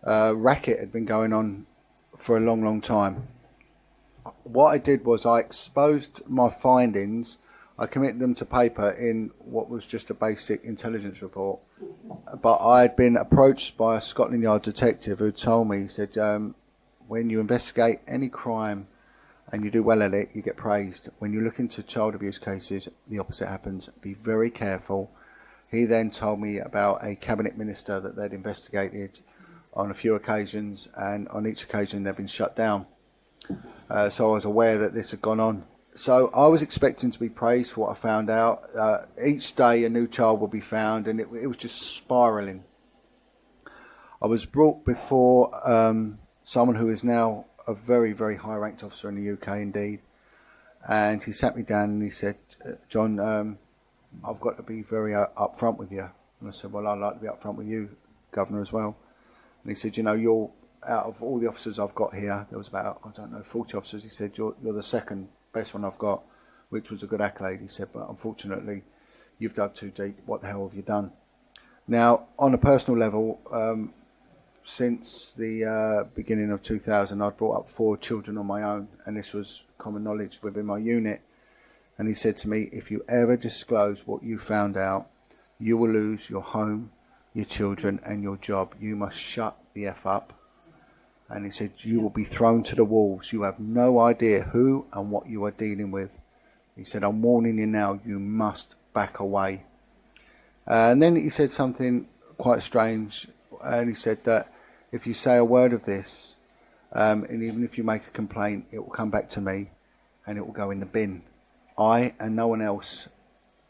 racket had been going on for a long, long time. What I did was I exposed my findings. I committed them to paper in what was just a basic intelligence report. But I had been approached by a Scotland Yard detective who told me, he said, when you investigate any crime and you do well at it, you get praised. When you look into child abuse cases, the opposite happens. Be very careful. He then told me about a cabinet minister that they'd investigated on a few occasions, and on each occasion they'd been shut down. So I was aware that this had gone on. So I was expecting to be praised for what I found out. Each day a new child would be found, and it was just spiralling. I was brought before someone who is now a very, very high-ranked officer in the UK indeed. And he sat me down and he said, John, I've got to be very upfront with you. And I said, well, I'd like to be upfront with you, Governor, as well. And he said, you know, you're, out of all the officers I've got here, there was about, I don't know, 40 officers. He said, you're the second best one I've got, which was a good accolade. He said, but unfortunately, you've dug too deep. What the hell have you done? Now, on a personal level, since the beginning of 2000, I'd brought up 4 children on my own, and this was common knowledge within my unit. And he said to me, if you ever disclose what you found out, you will lose your home, your children, and your job. You must shut the F up. And he said, you will be thrown to the wolves. You have no idea who and what you are dealing with. He said, I'm warning you now, you must back away. And then he said something quite strange. And he said that if you say a word of this, and even if you make a complaint, it will come back to me and it will go in the bin. I and no one else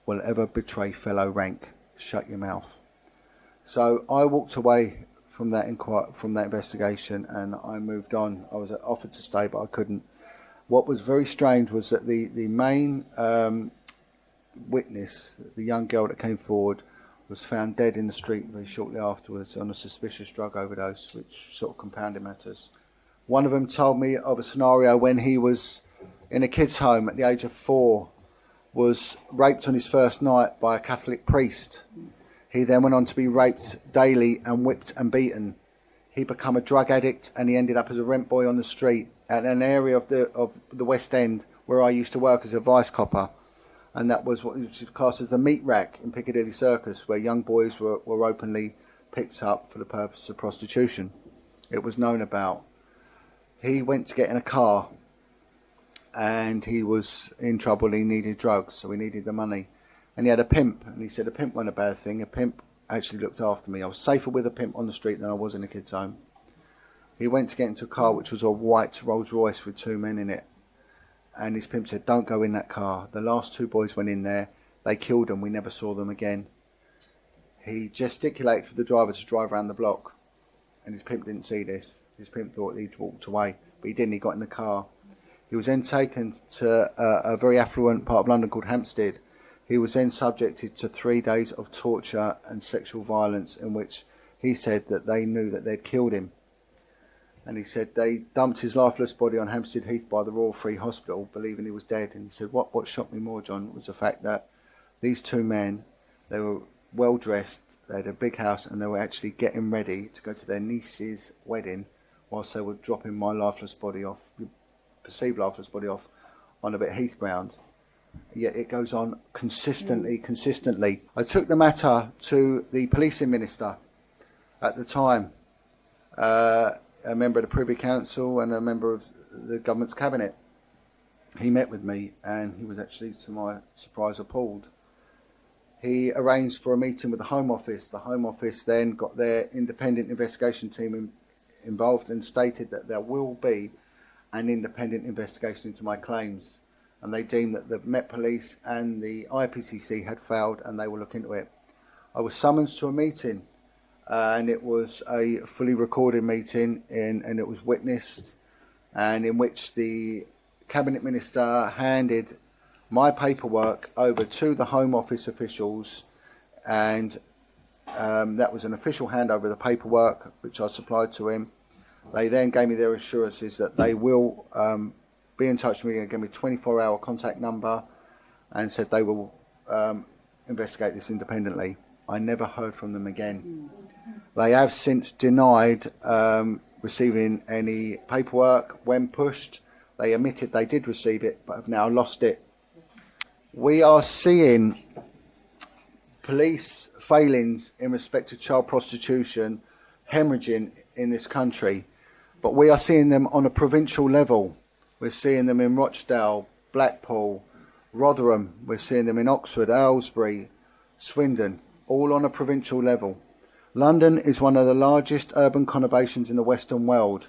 will ever betray fellow rank. Shut your mouth. So I walked away from that investigation and I moved on. I was offered to stay, but I couldn't. What was very strange was that the main witness, the young girl that came forward, was found dead in the street very shortly afterwards on a suspicious drug overdose, which sort of compounded matters. One of them told me of a scenario when he was in a kid's home at the age of 4, was raped on his first night by a Catholic priest. He then went on to be raped daily and whipped and beaten. He became a drug addict and he ended up as a rent boy on the street at an area of the West End where I used to work as a vice copper. And that was what was classed as the meat rack in Piccadilly Circus, where young boys were openly picked up for the purpose of prostitution. It was known about. He went to get in a car and he was in trouble. He needed drugs, so he needed the money. And he had a pimp, and he said a pimp wasn't a bad thing. A pimp actually looked after me. I was safer with a pimp on the street than I was in a kid's home. He went to get into a car which was a white Rolls Royce with 2 men in it. And his pimp said, don't go in that car. The last 2 boys went in there. They killed them. We never saw them again. He gesticulated for the driver to drive around the block. And his pimp didn't see this. His pimp thought he'd walked away. But he didn't. He got in the car. He was then taken to a very affluent part of London called Hampstead. He was then subjected to 3 days of torture and sexual violence in which he said that they knew that they'd killed him. And he said they dumped his lifeless body on Hampstead Heath by the Royal Free Hospital, believing he was dead. And he said, what shocked me more, John, was the fact that these 2 men, they were well dressed, they had a big house, and they were actually getting ready to go to their niece's wedding whilst they were dropping my lifeless body off, perceived lifeless body off, on a bit of heath ground. Yet it goes on consistently. I took the matter to the policing minister at the time, a member of the Privy Council and a member of the government's cabinet. He met with me and he was actually, to my surprise, appalled. He arranged for a meeting with the Home Office. The Home Office then got their independent investigation team involved and stated that there will be an independent investigation into my claims. And they deemed that the Met Police and the IPCC had failed and they will look into it. I was summoned to a meeting and it was a fully recorded meeting and it was witnessed, and in which the Cabinet Minister handed my paperwork over to the Home Office officials, and that was an official handover of the paperwork which I supplied to him. They then gave me their assurances that they will be in touch with me and give me a 24-hour contact number, and said they will investigate this independently. I never heard from them again. They have since denied receiving any paperwork. When pushed, they admitted they did receive it, but have now lost it. We are seeing police failings in respect to child prostitution hemorrhaging in this country, but we are seeing them on a provincial level. We're seeing them in Rochdale, Blackpool, Rotherham. We're seeing them in Oxford, Aylesbury, Swindon, all on a provincial level. London is one of the largest urban conurbations in the Western world.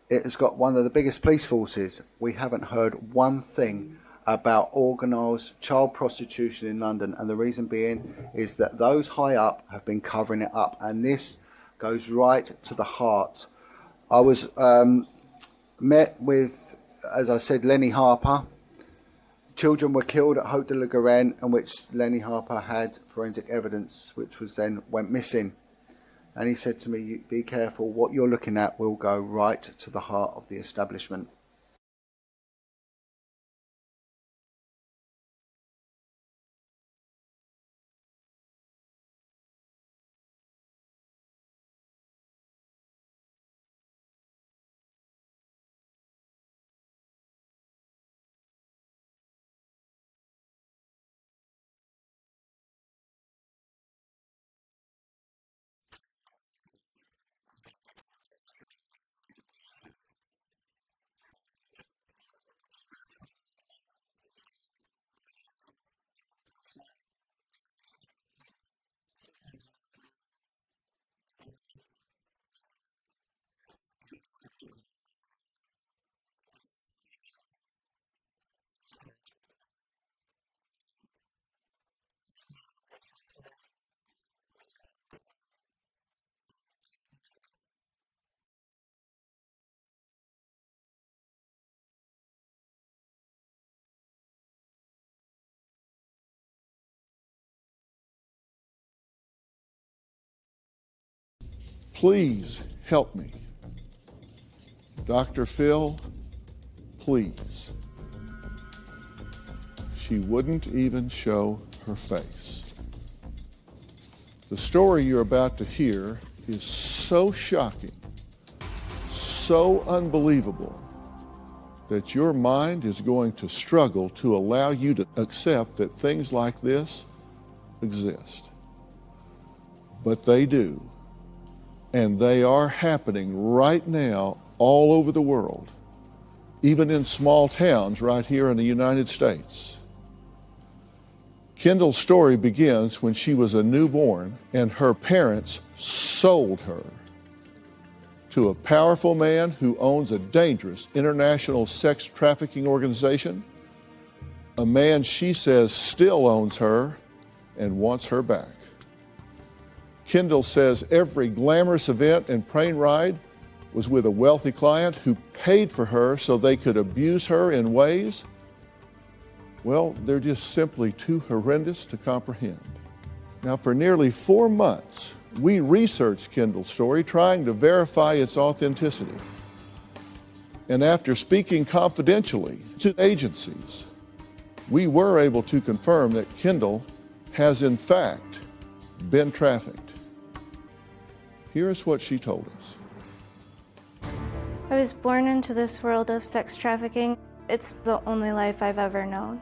It has got one of the biggest police forces. We haven't heard one thing about organised child prostitution in London, and the reason being is that those high up have been covering it up, and this goes right to the heart. I was met with, as I said, Lenny Harper. Children were killed at Haute de la Garenne, in which Lenny Harper had forensic evidence, which was then went missing. And he said to me, be careful, what you're looking at will go right to the heart of the establishment. Please help me. Dr. Phil, please. She wouldn't even show her face. The story you're about to hear is so shocking, so unbelievable, that your mind is going to struggle to allow you to accept that things like this exist. But they do. And they are happening right now all over the world, even in small towns right here in the United States. Kendall's story begins when she was a newborn and her parents sold her to a powerful man who owns a dangerous international sex trafficking organization, a man she says still owns her and wants her back. Kendall says every glamorous event and plane ride was with a wealthy client who paid for her so they could abuse her in ways, well, they're just simply too horrendous to comprehend. Now, for nearly 4 months, we researched Kendall's story, trying to verify its authenticity. And after speaking confidentially to agencies, we were able to confirm that Kendall has in fact been trafficked. Here's what she told us. I was born into this world of sex trafficking. It's the only life I've ever known.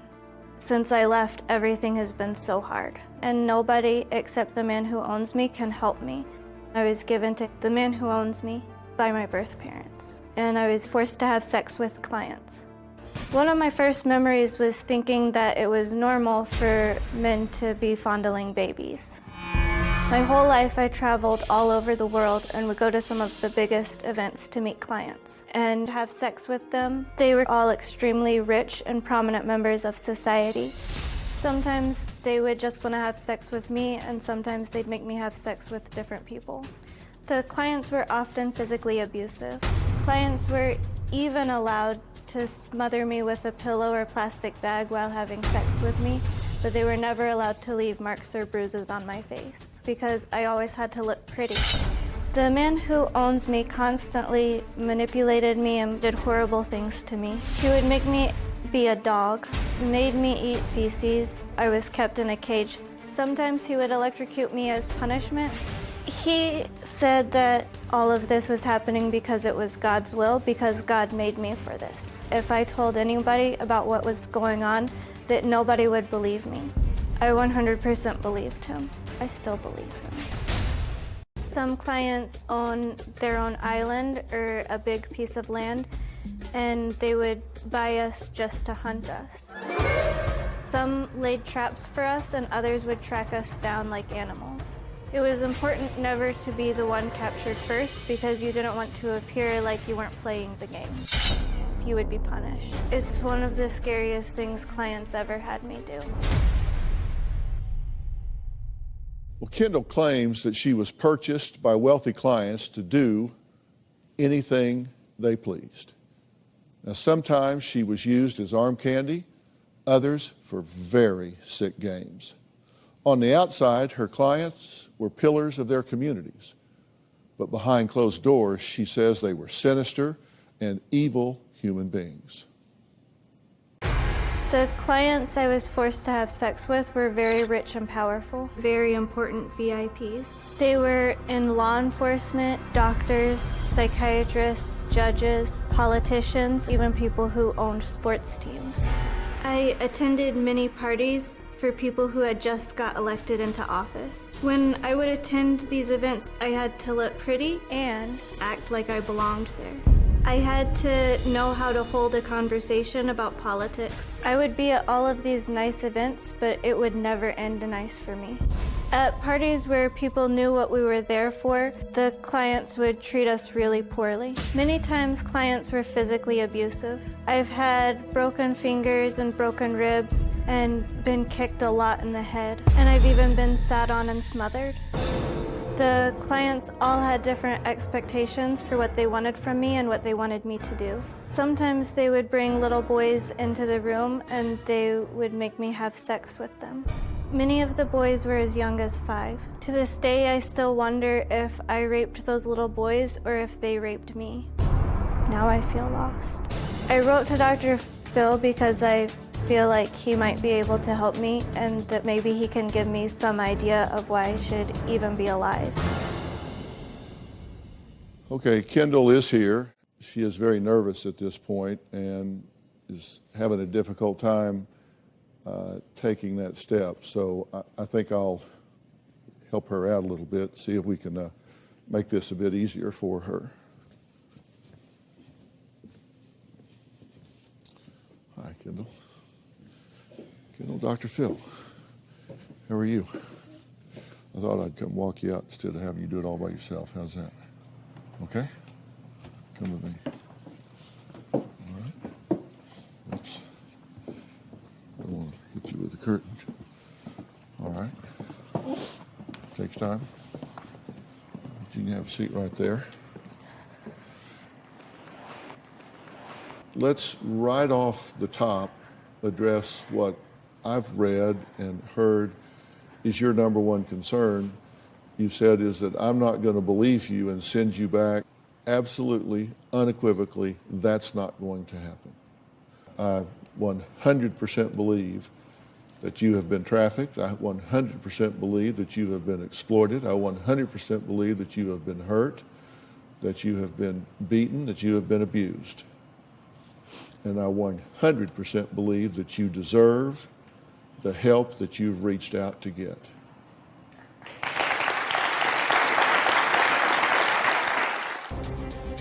Since I left, everything has been so hard, and nobody except the man who owns me can help me. I was given to the man who owns me by my birth parents, and I was forced to have sex with clients. One of my first memories was thinking that it was normal for men to be fondling babies. My whole life I traveled all over the world and would go to some of the biggest events to meet clients and have sex with them. They were all extremely rich and prominent members of society. Sometimes they would just want to have sex with me, and sometimes they'd make me have sex with different people. The clients were often physically abusive. Clients were even allowed to smother me with a pillow or plastic bag while having sex with me, but they were never allowed to leave marks or bruises on my face because I always had to look pretty. The man who owns me constantly manipulated me and did horrible things to me. He would make me be a dog, made me eat feces. I was kept in a cage. Sometimes he would electrocute me as punishment. He said that all of this was happening because it was God's will, because God made me for this. If I told anybody about what was going on, that nobody would believe me. I 100% believed him. I still believe him. Some clients own their own island or a big piece of land, and they would buy us just to hunt us. Some laid traps for us, and others would track us down like animals. It was important never to be the one captured first because you didn't want to appear like you weren't playing the game. You would be punished. It's one of the scariest things clients ever had me do. Well, Kendall claims that she was purchased by wealthy clients to do anything they pleased. Now, sometimes she was used as arm candy, others for very sick games. On the outside, her clients were pillars of their communities. But behind closed doors, she says they were sinister and evil human beings. The clients I was forced to have sex with were very rich and powerful, very important VIPs. They were in law enforcement, doctors, psychiatrists, judges, politicians, even people who owned sports teams. I attended many parties for people who had just got elected into office. When I would attend these events, I had to look pretty and act like I belonged there. I had to know how to hold a conversation about politics. I would be at all of these nice events, but it would never end nice for me. At parties where people knew what we were there for, the clients would treat us really poorly. Many times clients were physically abusive. I've had broken fingers and broken ribs and been kicked a lot in the head. And I've even been sat on and smothered. The clients all had different expectations for what they wanted from me and what they wanted me to do. Sometimes they would bring little boys into the room and they would make me have sex with them. Many of the boys were as young as 5. To this day, I still wonder if I raped those little boys or if they raped me. Now I feel lost. I wrote to Dr. Phil because I feel like he might be able to help me and that maybe he can give me some idea of why I should even be alive. Okay, Kendall is here. She is very nervous at this point and is having a difficult time taking that step. So I think I'll help her out a little bit, see if we can make this a bit easier for her. Hi, Kendall. Kendall, Dr. Phil. How are you? I thought I'd come walk you out instead of having you do it all by yourself. How's that? Okay? Come with me. All right. Oops. Don't want to hit you with the curtain. All right. Takes time. You can have a seat right there. Let's right off the top address what I've read and heard is your number one concern. You said is that I'm not going to believe you and send you back. Absolutely, unequivocally, that's not going to happen. I 100% believe that you have been trafficked. I 100% believe that you have been exploited. I 100% believe that you have been hurt, that you have been beaten, that you have been abused. And I 100% believe that you deserve the help that you've reached out to get.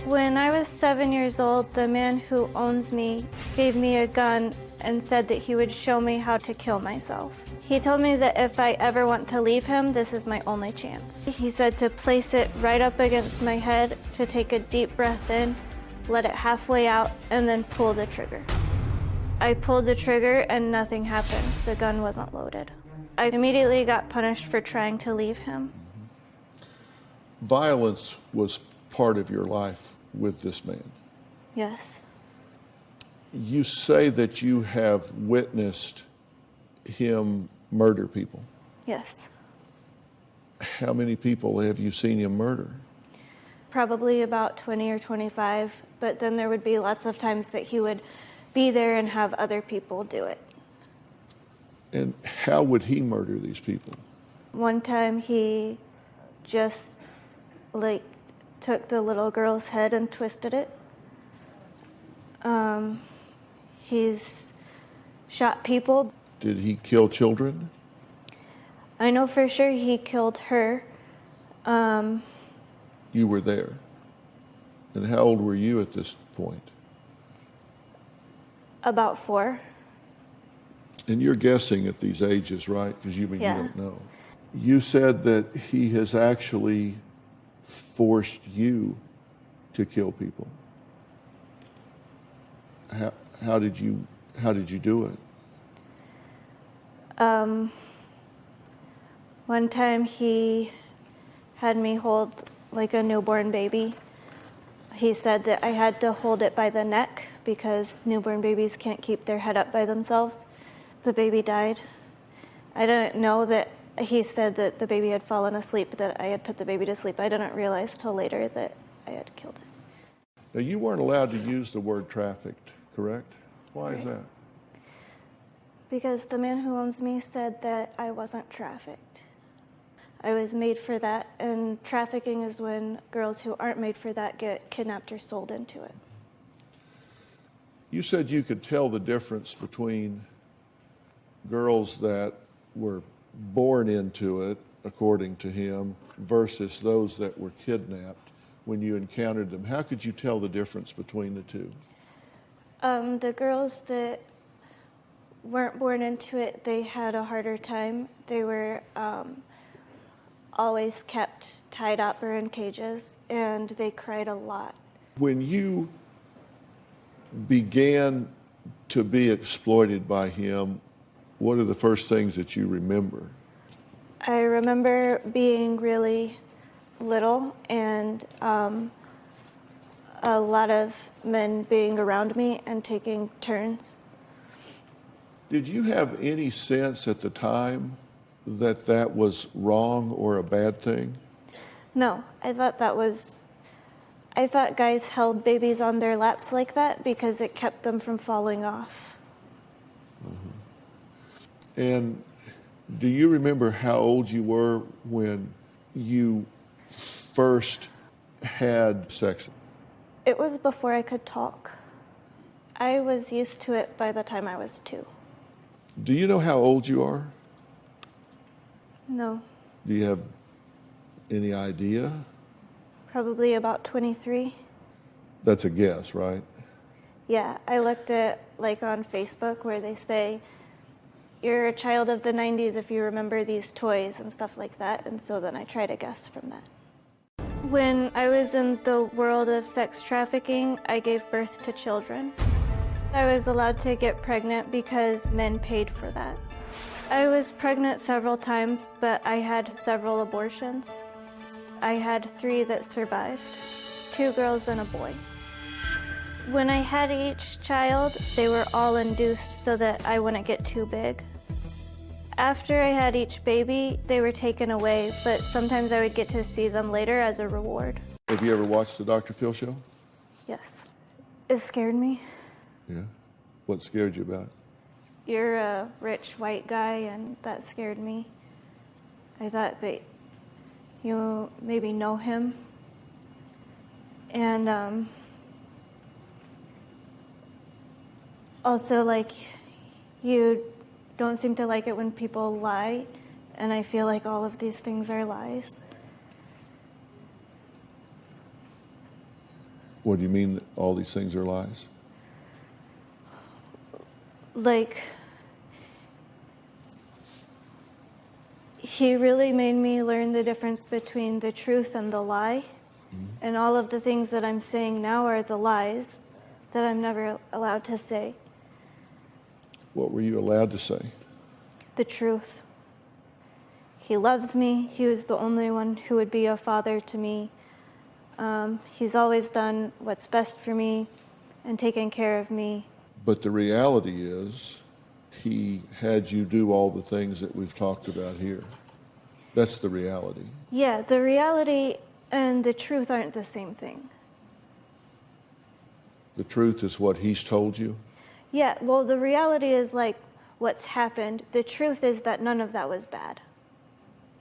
When I was 7 years old, the man who owns me gave me a gun and said that he would show me how to kill myself. He told me that if I ever want to leave him, this is my only chance. He said to place it right up against my head, to take a deep breath in, let it halfway out, and then pull the trigger. I pulled the trigger and nothing happened. The gun wasn't loaded. I immediately got punished for trying to leave him. Violence was part of your life with this man. Yes. You say that you have witnessed him murder people. Yes. How many people have you seen him murder? Probably about 20 or 25, but then there would be lots of times that he would be there and have other people do it. And how would he murder these people? One time he just took the little girl's head and twisted it. He's shot people. Did he kill children? I know for sure he killed her. You were there. And how old were you at this point? About 4. And you're guessing at these ages, right? Because you Yeah. don't know. You said that he has actually forced you to kill people. How did you do it? One time he had me hold like a newborn baby. He said that I had to hold it by the neck because newborn babies can't keep their head up by themselves. The baby died. I didn't know that he said that the baby had fallen asleep, that I had put the baby to sleep. I didn't realize till later that I had killed it. Now, you weren't allowed to use the word trafficked, correct? Why is that? Because the man who owns me said that I wasn't trafficked. I was made for that, and trafficking is when girls who aren't made for that get kidnapped or sold into it. You said you could tell the difference between girls that were born into it, according to him, versus those that were kidnapped when you encountered them. How could you tell the difference between the two? The girls that weren't born into it, they had a harder time. They were always kept tied up or in cages, and they cried a lot. When you began to be exploited by him, what are the first things that you remember? I remember being really little and a lot of men being around me and taking turns. Did you have any sense at the time that that was wrong or a bad thing? No, I thought guys held babies on their laps like that because it kept them from falling off. Mm-hmm. And do you remember how old you were when you first had sex? It was before I could talk. I was used to it by the time I was 2. Do you know how old you are? No. Do you have any idea? Probably about 23. That's a guess, right? Yeah, I looked at like on Facebook where they say, you're a child of the 90s if you remember these toys and stuff like that, and so then I try to guess from that. When I was in the world of sex trafficking, I gave birth to children. I was allowed to get pregnant because men paid for that. I was pregnant several times, but I had several abortions. I had 3 that survived, 2 girls and a boy. When I had each child, they were all induced so that I wouldn't get too big. After I had each baby, they were taken away, but sometimes I would get to see them later as a reward. Have you ever watched the Dr. Phil show? Yes. It scared me. Yeah. What scared you about it? You're a rich white guy, and that scared me. I thought that you maybe know him. And also, like, you don't seem to like it when people lie, and I feel like all of these things are lies. What do you mean that all these things are lies? Like, he really made me learn the difference between the truth and the lie. Mm-hmm. And all of the things that I'm saying now are the lies that I'm never allowed to say. What were you allowed to say? The truth. He loves me. He was the only one who would be a father to me. He's always done what's best for me and taken care of me. But the reality is, he had you do all the things that we've talked about here. That's the reality. Yeah, the reality and the truth aren't the same thing. The truth is what he's told you? Yeah, well, the reality is like what's happened. The truth is that none of that was bad.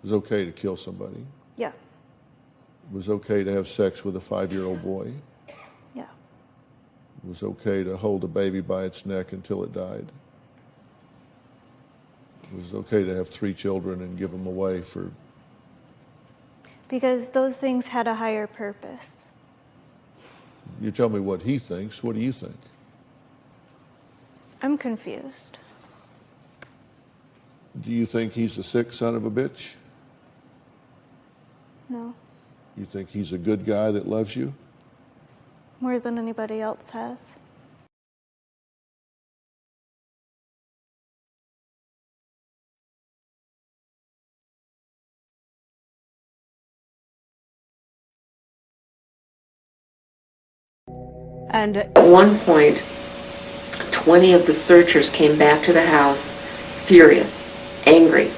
It was okay to kill somebody. Yeah. It was okay to have sex with a 5-year-old boy. Yeah. It was okay to hold a baby by its neck until it died. It was okay to have 3 children and give them away for... Because those things had a higher purpose. You tell me what he thinks. What do you think? I'm confused. Do you think he's a sick son of a bitch? No. You think he's a good guy that loves you? More than anybody else has. And at one point, 20 of the searchers came back to the house, furious, angry.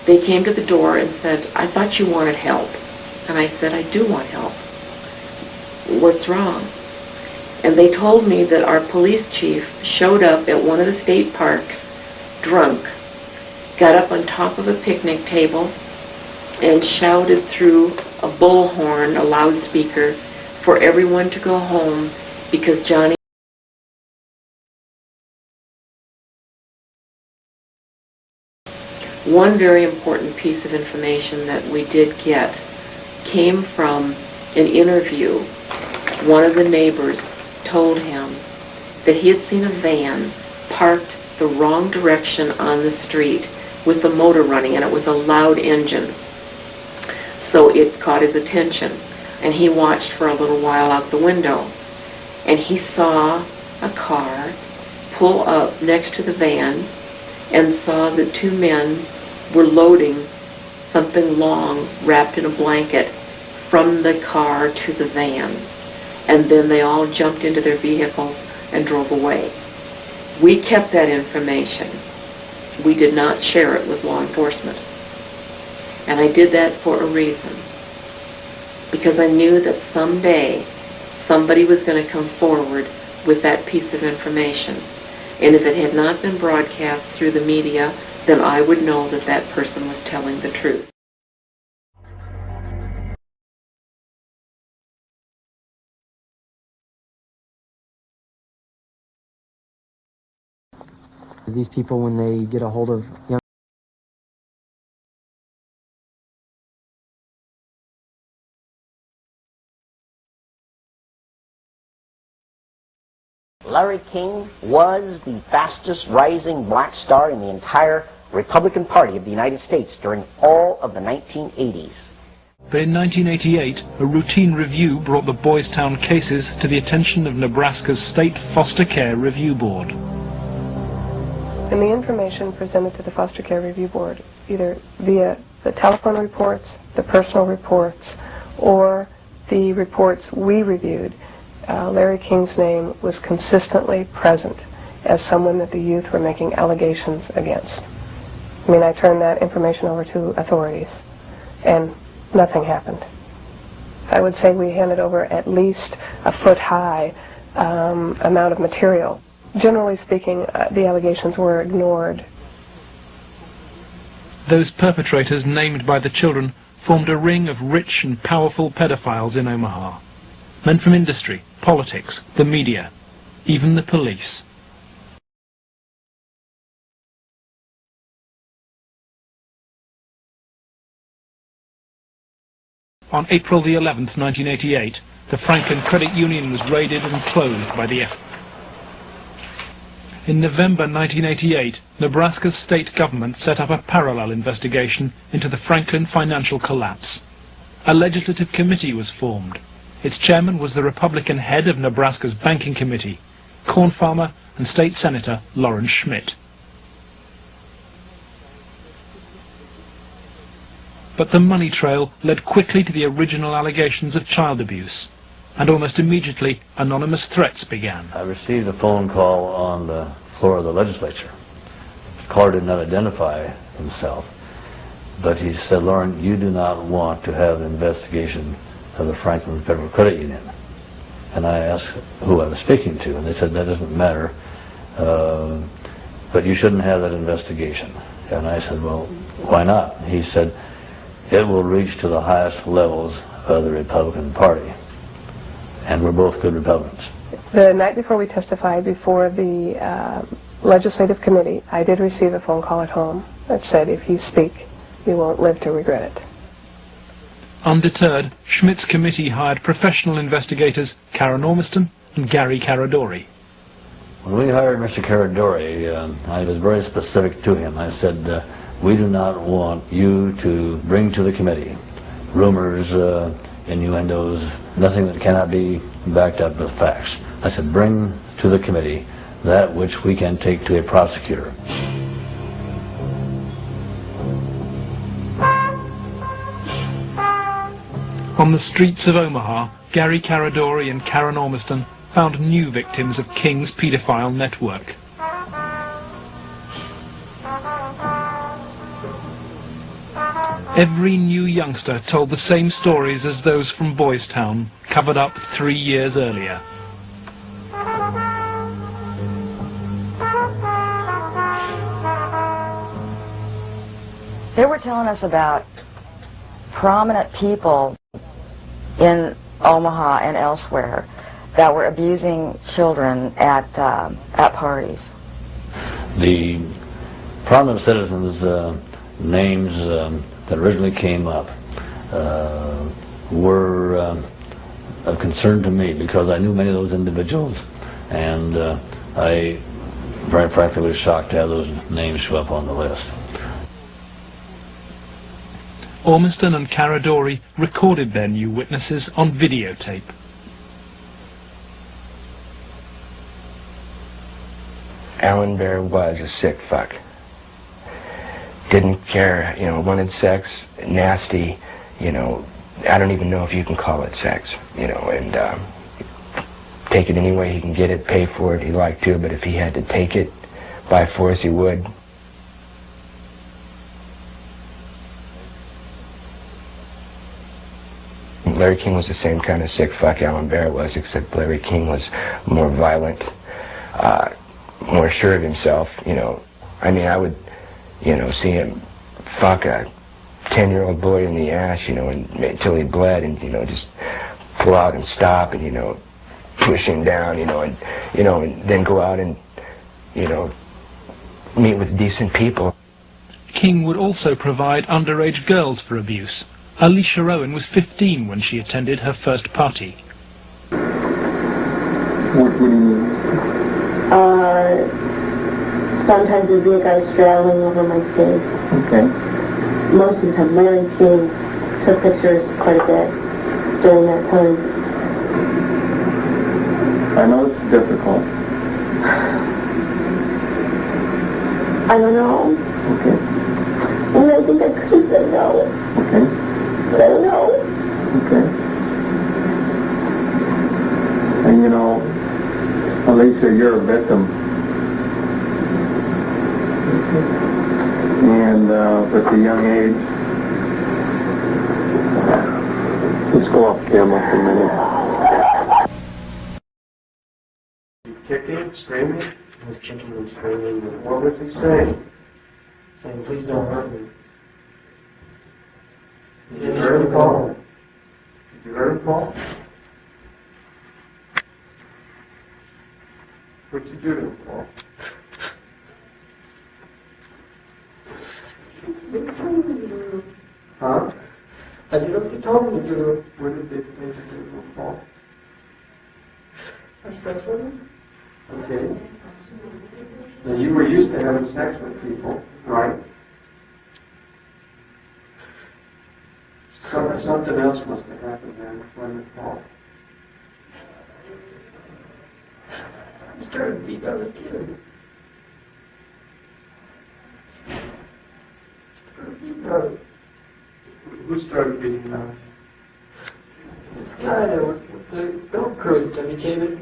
They came to the door and said, "I thought you wanted help." And I said, "I do want help. What's wrong?" And they told me that our police chief showed up at one of the state parks, drunk, got up on top of a picnic table, and shouted through a bullhorn, a loudspeaker, for everyone to go home because Johnny... One very important piece of information that we did get came from an interview. One of the neighbors told him that he had seen a van parked the wrong direction on the street with the motor running, and it was a loud engine. So it caught his attention, and he watched for a little while out the window, and he saw a car pull up next to the van and saw that two men were loading something long wrapped in a blanket from the car to the van. And then they all jumped into their vehicles and drove away. We kept that information. We did not share it with law enforcement. And I did that for a reason. Because I knew that someday somebody was going to come forward with that piece of information. And if it had not been broadcast through the media, then I would know that that person was telling the truth. These people, when they get a hold of young Larry King was the fastest rising black star in the entire Republican Party of the United States during all of the 1980s. But in 1988, a routine review brought the Boys Town cases to the attention of Nebraska's State Foster Care Review Board. And the information presented to the Foster Care Review Board, either via the telephone reports, the personal reports, or the reports we reviewed, Larry King's name was consistently present as someone that the youth were making allegations against. I mean, I turned that information over to authorities, and nothing happened. I would say we handed over at least a foot-high amount of material. Generally speaking, the allegations were ignored. Those perpetrators named by the children formed a ring of rich and powerful pedophiles in Omaha. Men from industry, politics, the media, even the police. On April the 11th, 1988, the Franklin Credit Union was raided and closed by the FBI. In November 1988, Nebraska's state government set up a parallel investigation into the Franklin financial collapse. A legislative committee was formed. Its chairman was the Republican head of Nebraska's banking committee, corn farmer and state senator Lawrence Schmidt. But the money trail led quickly to the original allegations of child abuse, and almost immediately anonymous threats began. I received a phone call on the floor of the legislature. The caller did not identify himself, but he said, "Lauren, you do not want to have an investigation of the Franklin Federal Credit Union." And I asked who I was speaking to, and they said, "That doesn't matter, but you shouldn't have that investigation." And I said, "Well, why not?" He said, "It will reach to the highest levels of the Republican Party." And we're both good Republicans. The night before we testified before the legislative committee, I did receive a phone call at home that said, "If you speak, you won't live to regret it." Undeterred, Schmidt's committee hired professional investigators Karen Ormiston and Gary Caradori. When we hired Mr. Caradori, I was very specific to him. I said, "We do not want you to bring to the committee rumors, innuendos, nothing that cannot be backed up with facts." I said, "Bring to the committee that which we can take to a prosecutor." On the streets of Omaha, Gary Caradori and Karen Ormiston found new victims of King's paedophile network. Every new youngster told the same stories as those from Boys Town, covered up 3 years earlier. They were telling us about prominent people in Omaha and elsewhere that were abusing children at parties. The prominent citizens' names that originally came up were of concern to me because I knew many of those individuals, and I very frankly was shocked to have those names show up on the list. Ormiston and Caradori recorded their new witnesses on videotape. Alan Bear was a sick fuck. Didn't care, you know, wanted sex, nasty, you know, I don't even know if you can call it sex, you know, and take it any way he can get it, pay for it, he liked to, but if he had to take it by force, he would. Larry King was the same kind of sick fuck Alan Bear was, except Larry King was more violent, more sure of himself, you know. I mean, I would, you know, see him fuck a 10-year-old boy in the ass, you know, until he bled, and, you know, just pull out and stop, and, you know, push him down, you know, and then go out and, you know, meet with decent people. King would also provide underage girls for abuse. Alicia Owen was 15 when she attended her first party. What do you mean? Sometimes there'd be a guy straddling over my face. Okay. Most of the time, Larry King took pictures quite a bit during that time. I know it's difficult. I don't know. Okay. And I think I could have said no. Okay. But I don't know. Okay. And you know, Alicia, you're a victim. And at a young age, let's go off camera for a minute. Kicking, screaming? He was kicking and screaming. What was he saying? Saying, please don't hurt me. Did you hear him fall? Did you hear him fall? What'd you do to him, Paul? Huh? I did what you told me to do. What did they think to do to him, Paul? I sex with him? Okay. Now you were used to having sex with people, right? Something else must have happened then when it fall. I started to beat other kids. Who started beating up? This guy that was with the film crews that became it.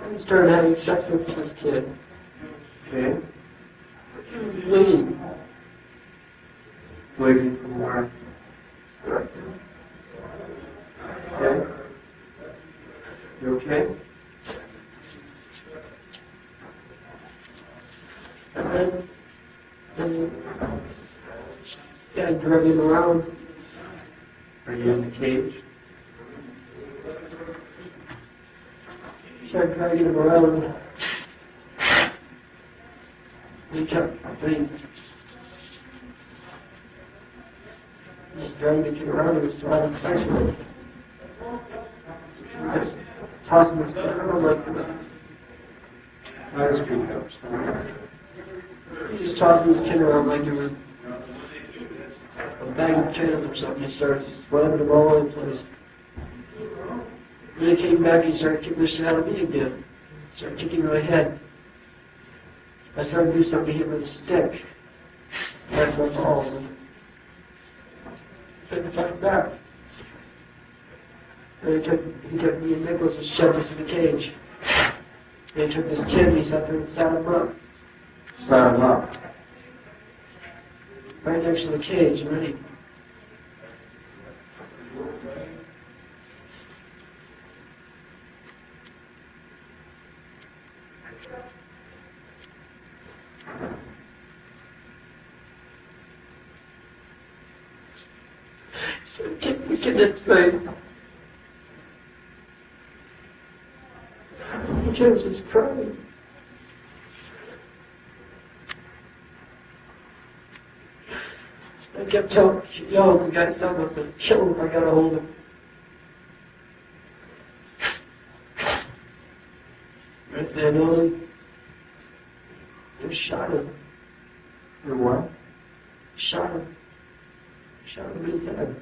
And started having sex with this kid. Okay. Bleeding. Bleeding from where? Okay. You okay? And then yeah, I drug him around. Are you in the cage? Started dragging him around. He kept being just dragging the kid around. He was trying sexually. Just tossing his kid around like ice cream cups. He just tossing his kid around like it was a bag of potatoes or something. He starts slamming them all in place. When he came back, he started kicking the shit out of me again. Started kicking my head. I started to do something to him with a stick. Right for balls. And couldn't fight back. And he took me and Nicholas and shoved us in the cage. And he took this kid and he sat there and sat him up. Sat him up. Right next to the cage, and then he started kicking me in his face. The kid was just crying. I kept yelling the guy's son, I said, kill him if I got a hold of him. I said, no, they shot him. You what? Shot him. Shot him in his head.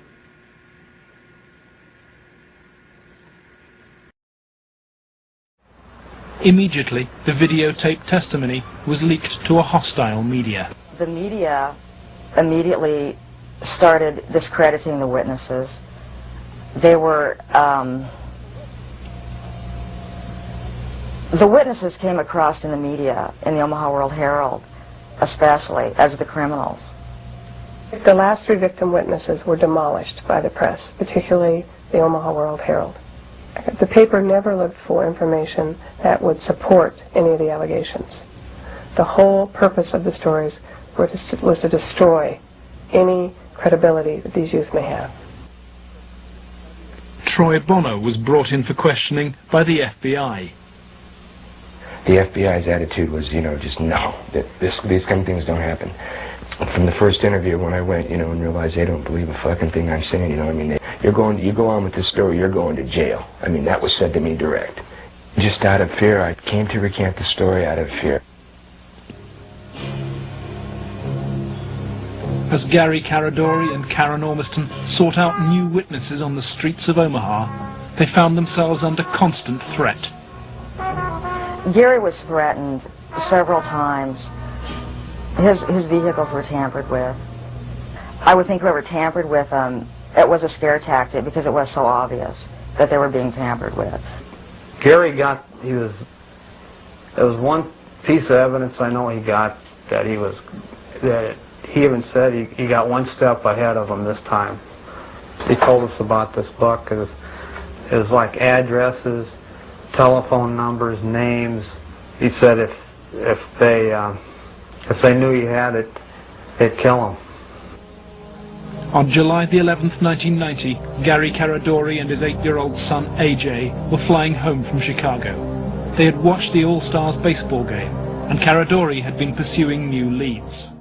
Immediately, the videotaped testimony was leaked to a hostile media. The media immediately started discrediting the witnesses. They were, the witnesses came across in the media, in the Omaha World Herald, especially, as the criminals. The last 3 victim witnesses were demolished by the press, particularly the Omaha World Herald. The paper never looked for information that would support any of the allegations. The whole purpose of the stories was to destroy any credibility that these youth may have. Troy Bonner was brought in for questioning by the FBI. The FBI's attitude was, just no, that these kind of things don't happen. From the first interview when I went, and realized they don't believe a fucking thing I'm saying, you go on with this story, you're going to jail. That was said to me direct. Just out of fear, I came to recant the story out of fear. As Gary Caradori and Karen Ormiston sought out new witnesses on the streets of Omaha, they found themselves under constant threat. Gary was threatened several times. His vehicles were tampered with. I would think whoever tampered with them, it was a scare tactic because it was so obvious that they were being tampered with. Gary there was one piece of evidence I know he got that he even said he got one step ahead of them this time. He told us about this book. It was like addresses, telephone numbers, names. He said if they knew he had it, they'd kill him. On July the 11th, 1990, Gary Caradori and his 8-year-old son, AJ, were flying home from Chicago. They had watched the All-Stars baseball game, and Caradori had been pursuing new leads.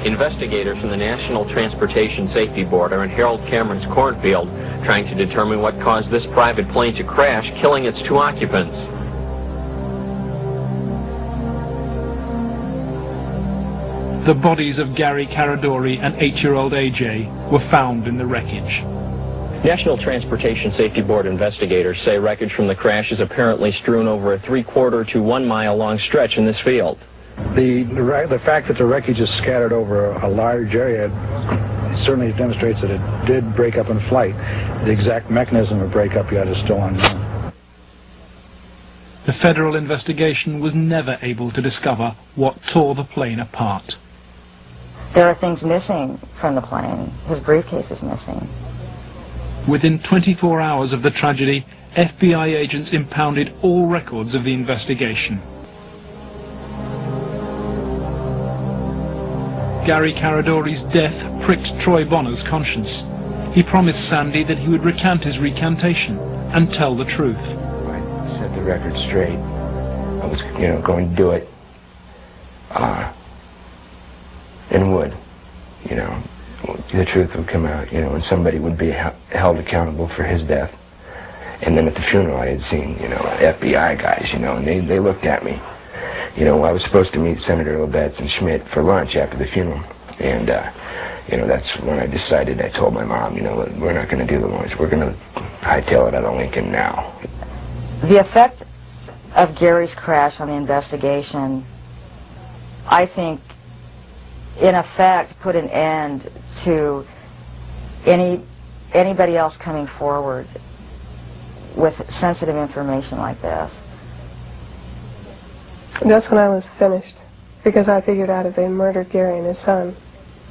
Investigators from the National Transportation Safety Board are in Harold Cameron's cornfield trying to determine what caused this private plane to crash, killing its 2 occupants. The bodies of Gary Caradori and 8-year-old AJ were found in the wreckage. National Transportation Safety Board investigators say wreckage from the crash is apparently strewn over a 3/4 to 1 mile long stretch in this field. The fact that the wreckage is scattered over a large area certainly demonstrates that it did break up in flight. The exact mechanism of breakup yet is still unknown. The federal investigation was never able to discover what tore the plane apart. There are things missing from the plane. His briefcase is missing. Within 24 hours of the tragedy, FBI agents impounded all records of the investigation. Gary Caradori's death pricked Troy Bonner's conscience. He promised Sandy that he would recant his recantation and tell the truth. I set the record straight. I was, going to do it. And would. The truth would come out, and somebody would be held accountable for his death. And then at the funeral I had seen, FBI guys, and they looked at me. I was supposed to meet Senator Lambeth and Schmidt for lunch after the funeral. And, that's when I decided, I told my mom, we're not going to do the lunch. We're going to hightail it out of Lincoln now. The effect of Gary's crash on the investigation, I think, in effect, put an end to anybody else coming forward with sensitive information like this. That's when I was finished, because I figured out if they murdered Gary and his son,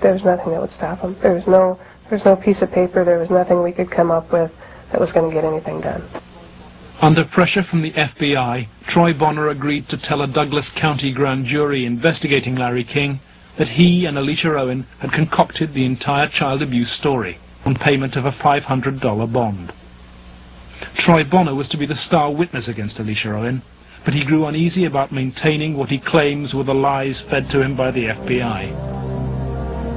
there was nothing that would stop them. There was no piece of paper, there was nothing we could come up with that was going to get anything done. Under pressure from the FBI, Troy Bonner agreed to tell a Douglas County grand jury investigating Larry King that he and Alicia Owen had concocted the entire child abuse story on payment of a $500 bond. Troy Bonner was to be the star witness against Alicia Owen, but he grew uneasy about maintaining what he claims were the lies fed to him by the FBI.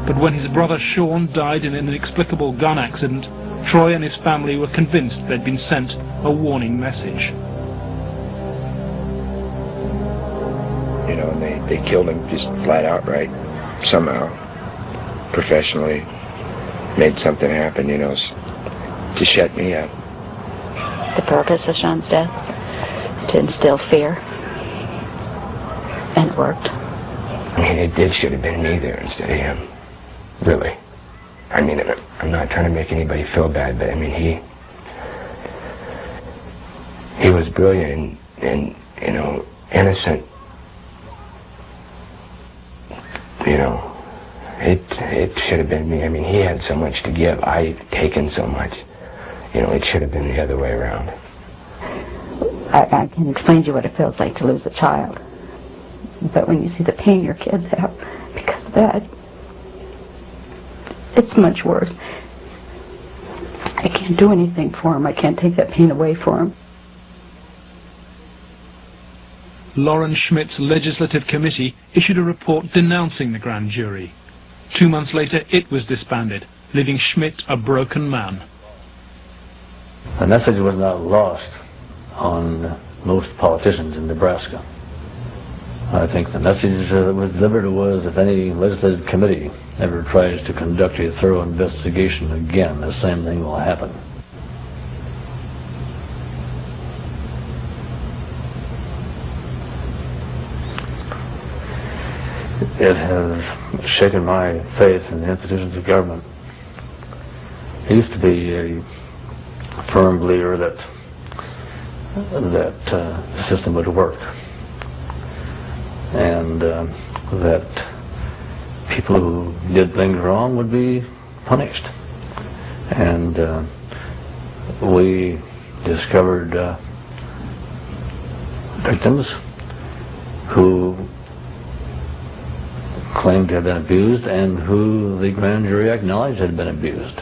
But when his brother Sean died in an inexplicable gun accident, Troy and his family were convinced they'd been sent a warning message. And they killed him just flat out, right? Somehow, professionally, made something happen, to shut me up. The purpose of Sean's death? To instill fear. And it worked. It should have been me there instead of him. Really. I'm not trying to make anybody feel bad, but he was brilliant and innocent. It should have been me. He had so much to give. I've taken so much. It should have been the other way around. I can explain to you what it feels like to lose a child. But when you see the pain your kids have because of that, it's much worse. I can't do anything for them. I can't take that pain away for them. Lauren Schmidt's legislative committee issued a report denouncing the grand jury. 2 months later, it was disbanded, leaving Schmidt a broken man. The message was not lost on most politicians in Nebraska. I think the message that was delivered was, if any legislative committee ever tries to conduct a thorough investigation again, the same thing will happen. It has shaken my faith in the institutions of government. I used to be a firm believer that the system would work, and that people who did things wrong would be punished. And we discovered victims who claimed to have been abused and who the grand jury acknowledged had been abused.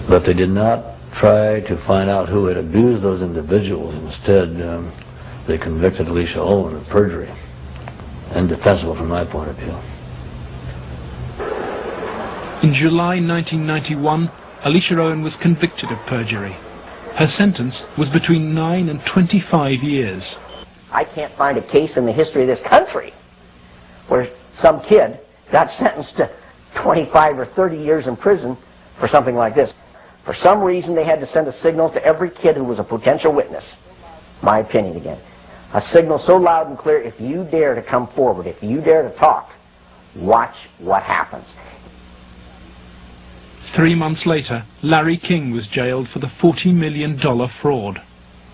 But they did not try to find out who had abused those individuals. Instead, they convicted Alicia Owen of perjury. Indefensible from my point of view. In July 1991, Alicia Owen was convicted of perjury. Her sentence was between 9 and 25 years. I can't find a case in the history of this country where some kid got sentenced to 25 or 30 years in prison for something like this. For some reason, they had to send a signal to every kid who was a potential witness. My opinion again. A signal so loud and clear, if you dare to come forward, if you dare to talk, watch what happens. 3 months later, Larry King was jailed for the $40 million fraud.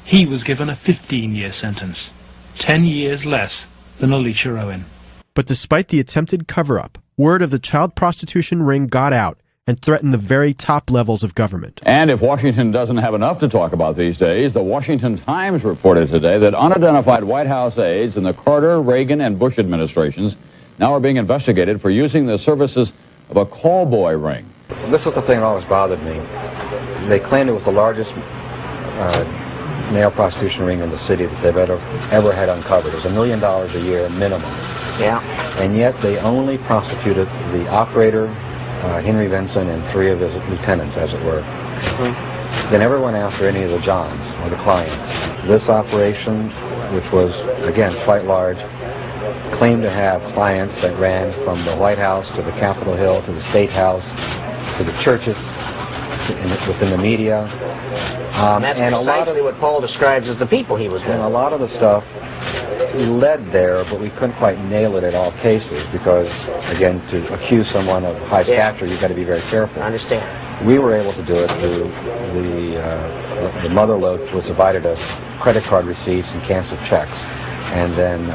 He was given a 15-year sentence, 10 years less than Alicia Owen. But despite the attempted cover-up, word of the child prostitution ring got out and threatened the very top levels of government. And if Washington doesn't have enough to talk about these days, the Washington Times reported today that unidentified White House aides in the Carter, Reagan, and Bush administrations now are being investigated for using the services of a call boy ring. This was the thing that always bothered me. They claimed it was the largest male prostitution ring in the city that they've ever had uncovered. It was $1 million a year minimum. Yeah. And yet they only prosecuted the operator, Henry Vinson, and 3 of his lieutenants, as it were. They never went after any of the Johns or the clients. This operation, which was, again, quite large, claimed to have clients that ran from the White House to the Capitol Hill to the State House to the churches, within the media. And that's precisely what Paul describes as the people he was with. And a lot of the stuff led there, but we couldn't quite nail it at all cases because, again, to accuse someone of high stature, you've got to be very careful. I understand. We were able to do it through the mother lode, which provided us credit card receipts and canceled checks, and then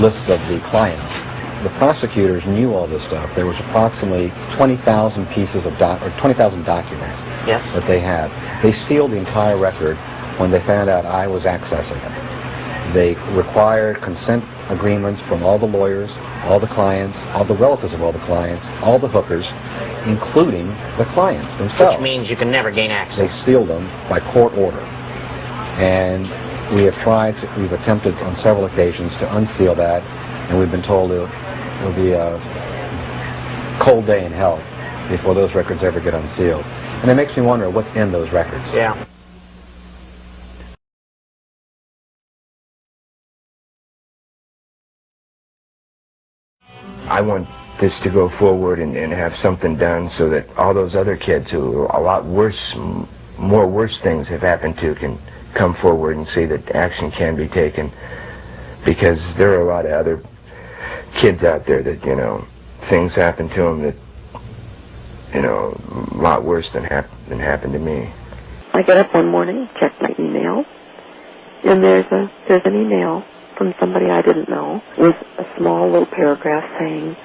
lists of the clients. The prosecutors knew all this stuff. There was approximately 20,000 pieces of 20,000 documents that they had. They sealed the entire record when they found out I was accessing it. They required consent agreements from all the lawyers, all the clients, all the relatives of all the clients, all the hookers, including the clients themselves. Which means you can never gain access. They sealed them by court order. And we've attempted on several occasions to unseal that, and we've been told it'll be a cold day in hell before those records ever get unsealed. And it makes me wonder what's in those records. Yeah. I want this to go forward and have something done so that all those other kids who a lot worse, more worse things have happened to can come forward and see that action can be taken, because there are a lot of other kids out there that, you know, things happen to them that, you know, a lot worse than happened to me. I get up one morning, check my email, and there's an email from somebody I didn't know with a small little paragraph saying,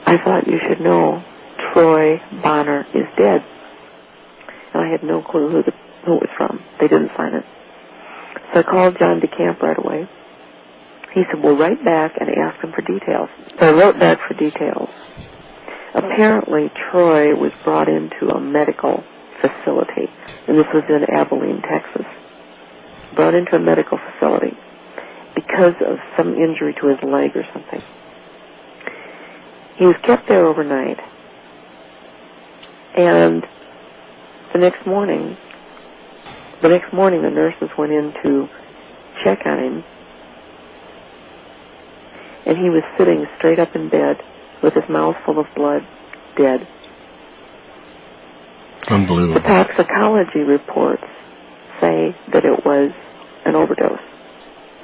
"I thought you should know Troy Bonner is dead." And I had no clue who it was from. They didn't sign it. So I called John DeCamp right away. He said, "Well, write back and ask him for details." So I wrote back for details. Apparently, Troy was brought into a medical facility, and this was in Abilene, Texas. Brought into a medical facility because of some injury to his leg or something. He was kept there overnight, and the next morning the nurses went in to check on him, and he was sitting straight up in bed with his mouth full of blood, dead. Unbelievable. The toxicology reports say that it was an overdose.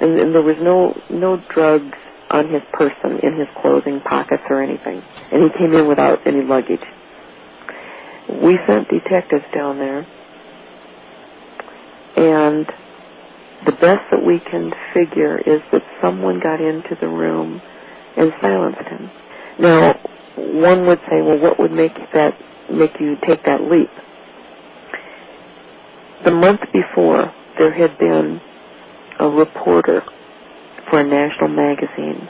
And there was no drugs on his person, in his clothing, pockets, or anything. And he came in without any luggage. We sent detectives down there, and the best that we can figure is that someone got into the room and silenced him. Now, one would say, well, what would make you take that leap? The month before, there had been a reporter for a national magazine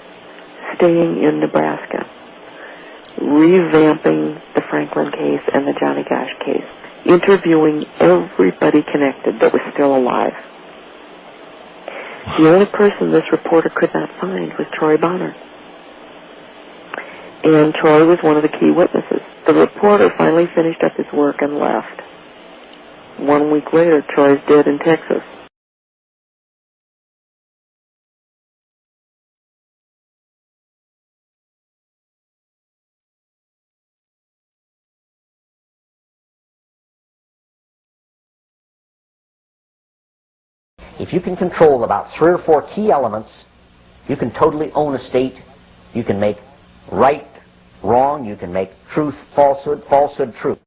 staying in Nebraska, revamping the Franklin case and the Johnny Gosch case, interviewing everybody connected that was still alive. The only person this reporter could not find was Troy Bonner. And Troy was one of the key witnesses. The reporter finally finished up his work and left. 1 week later, Troy's dead in Texas. If you can control about 3 or 4 key elements, you can totally own a state. You can make right wrong. You can make truth falsehood, falsehood truth.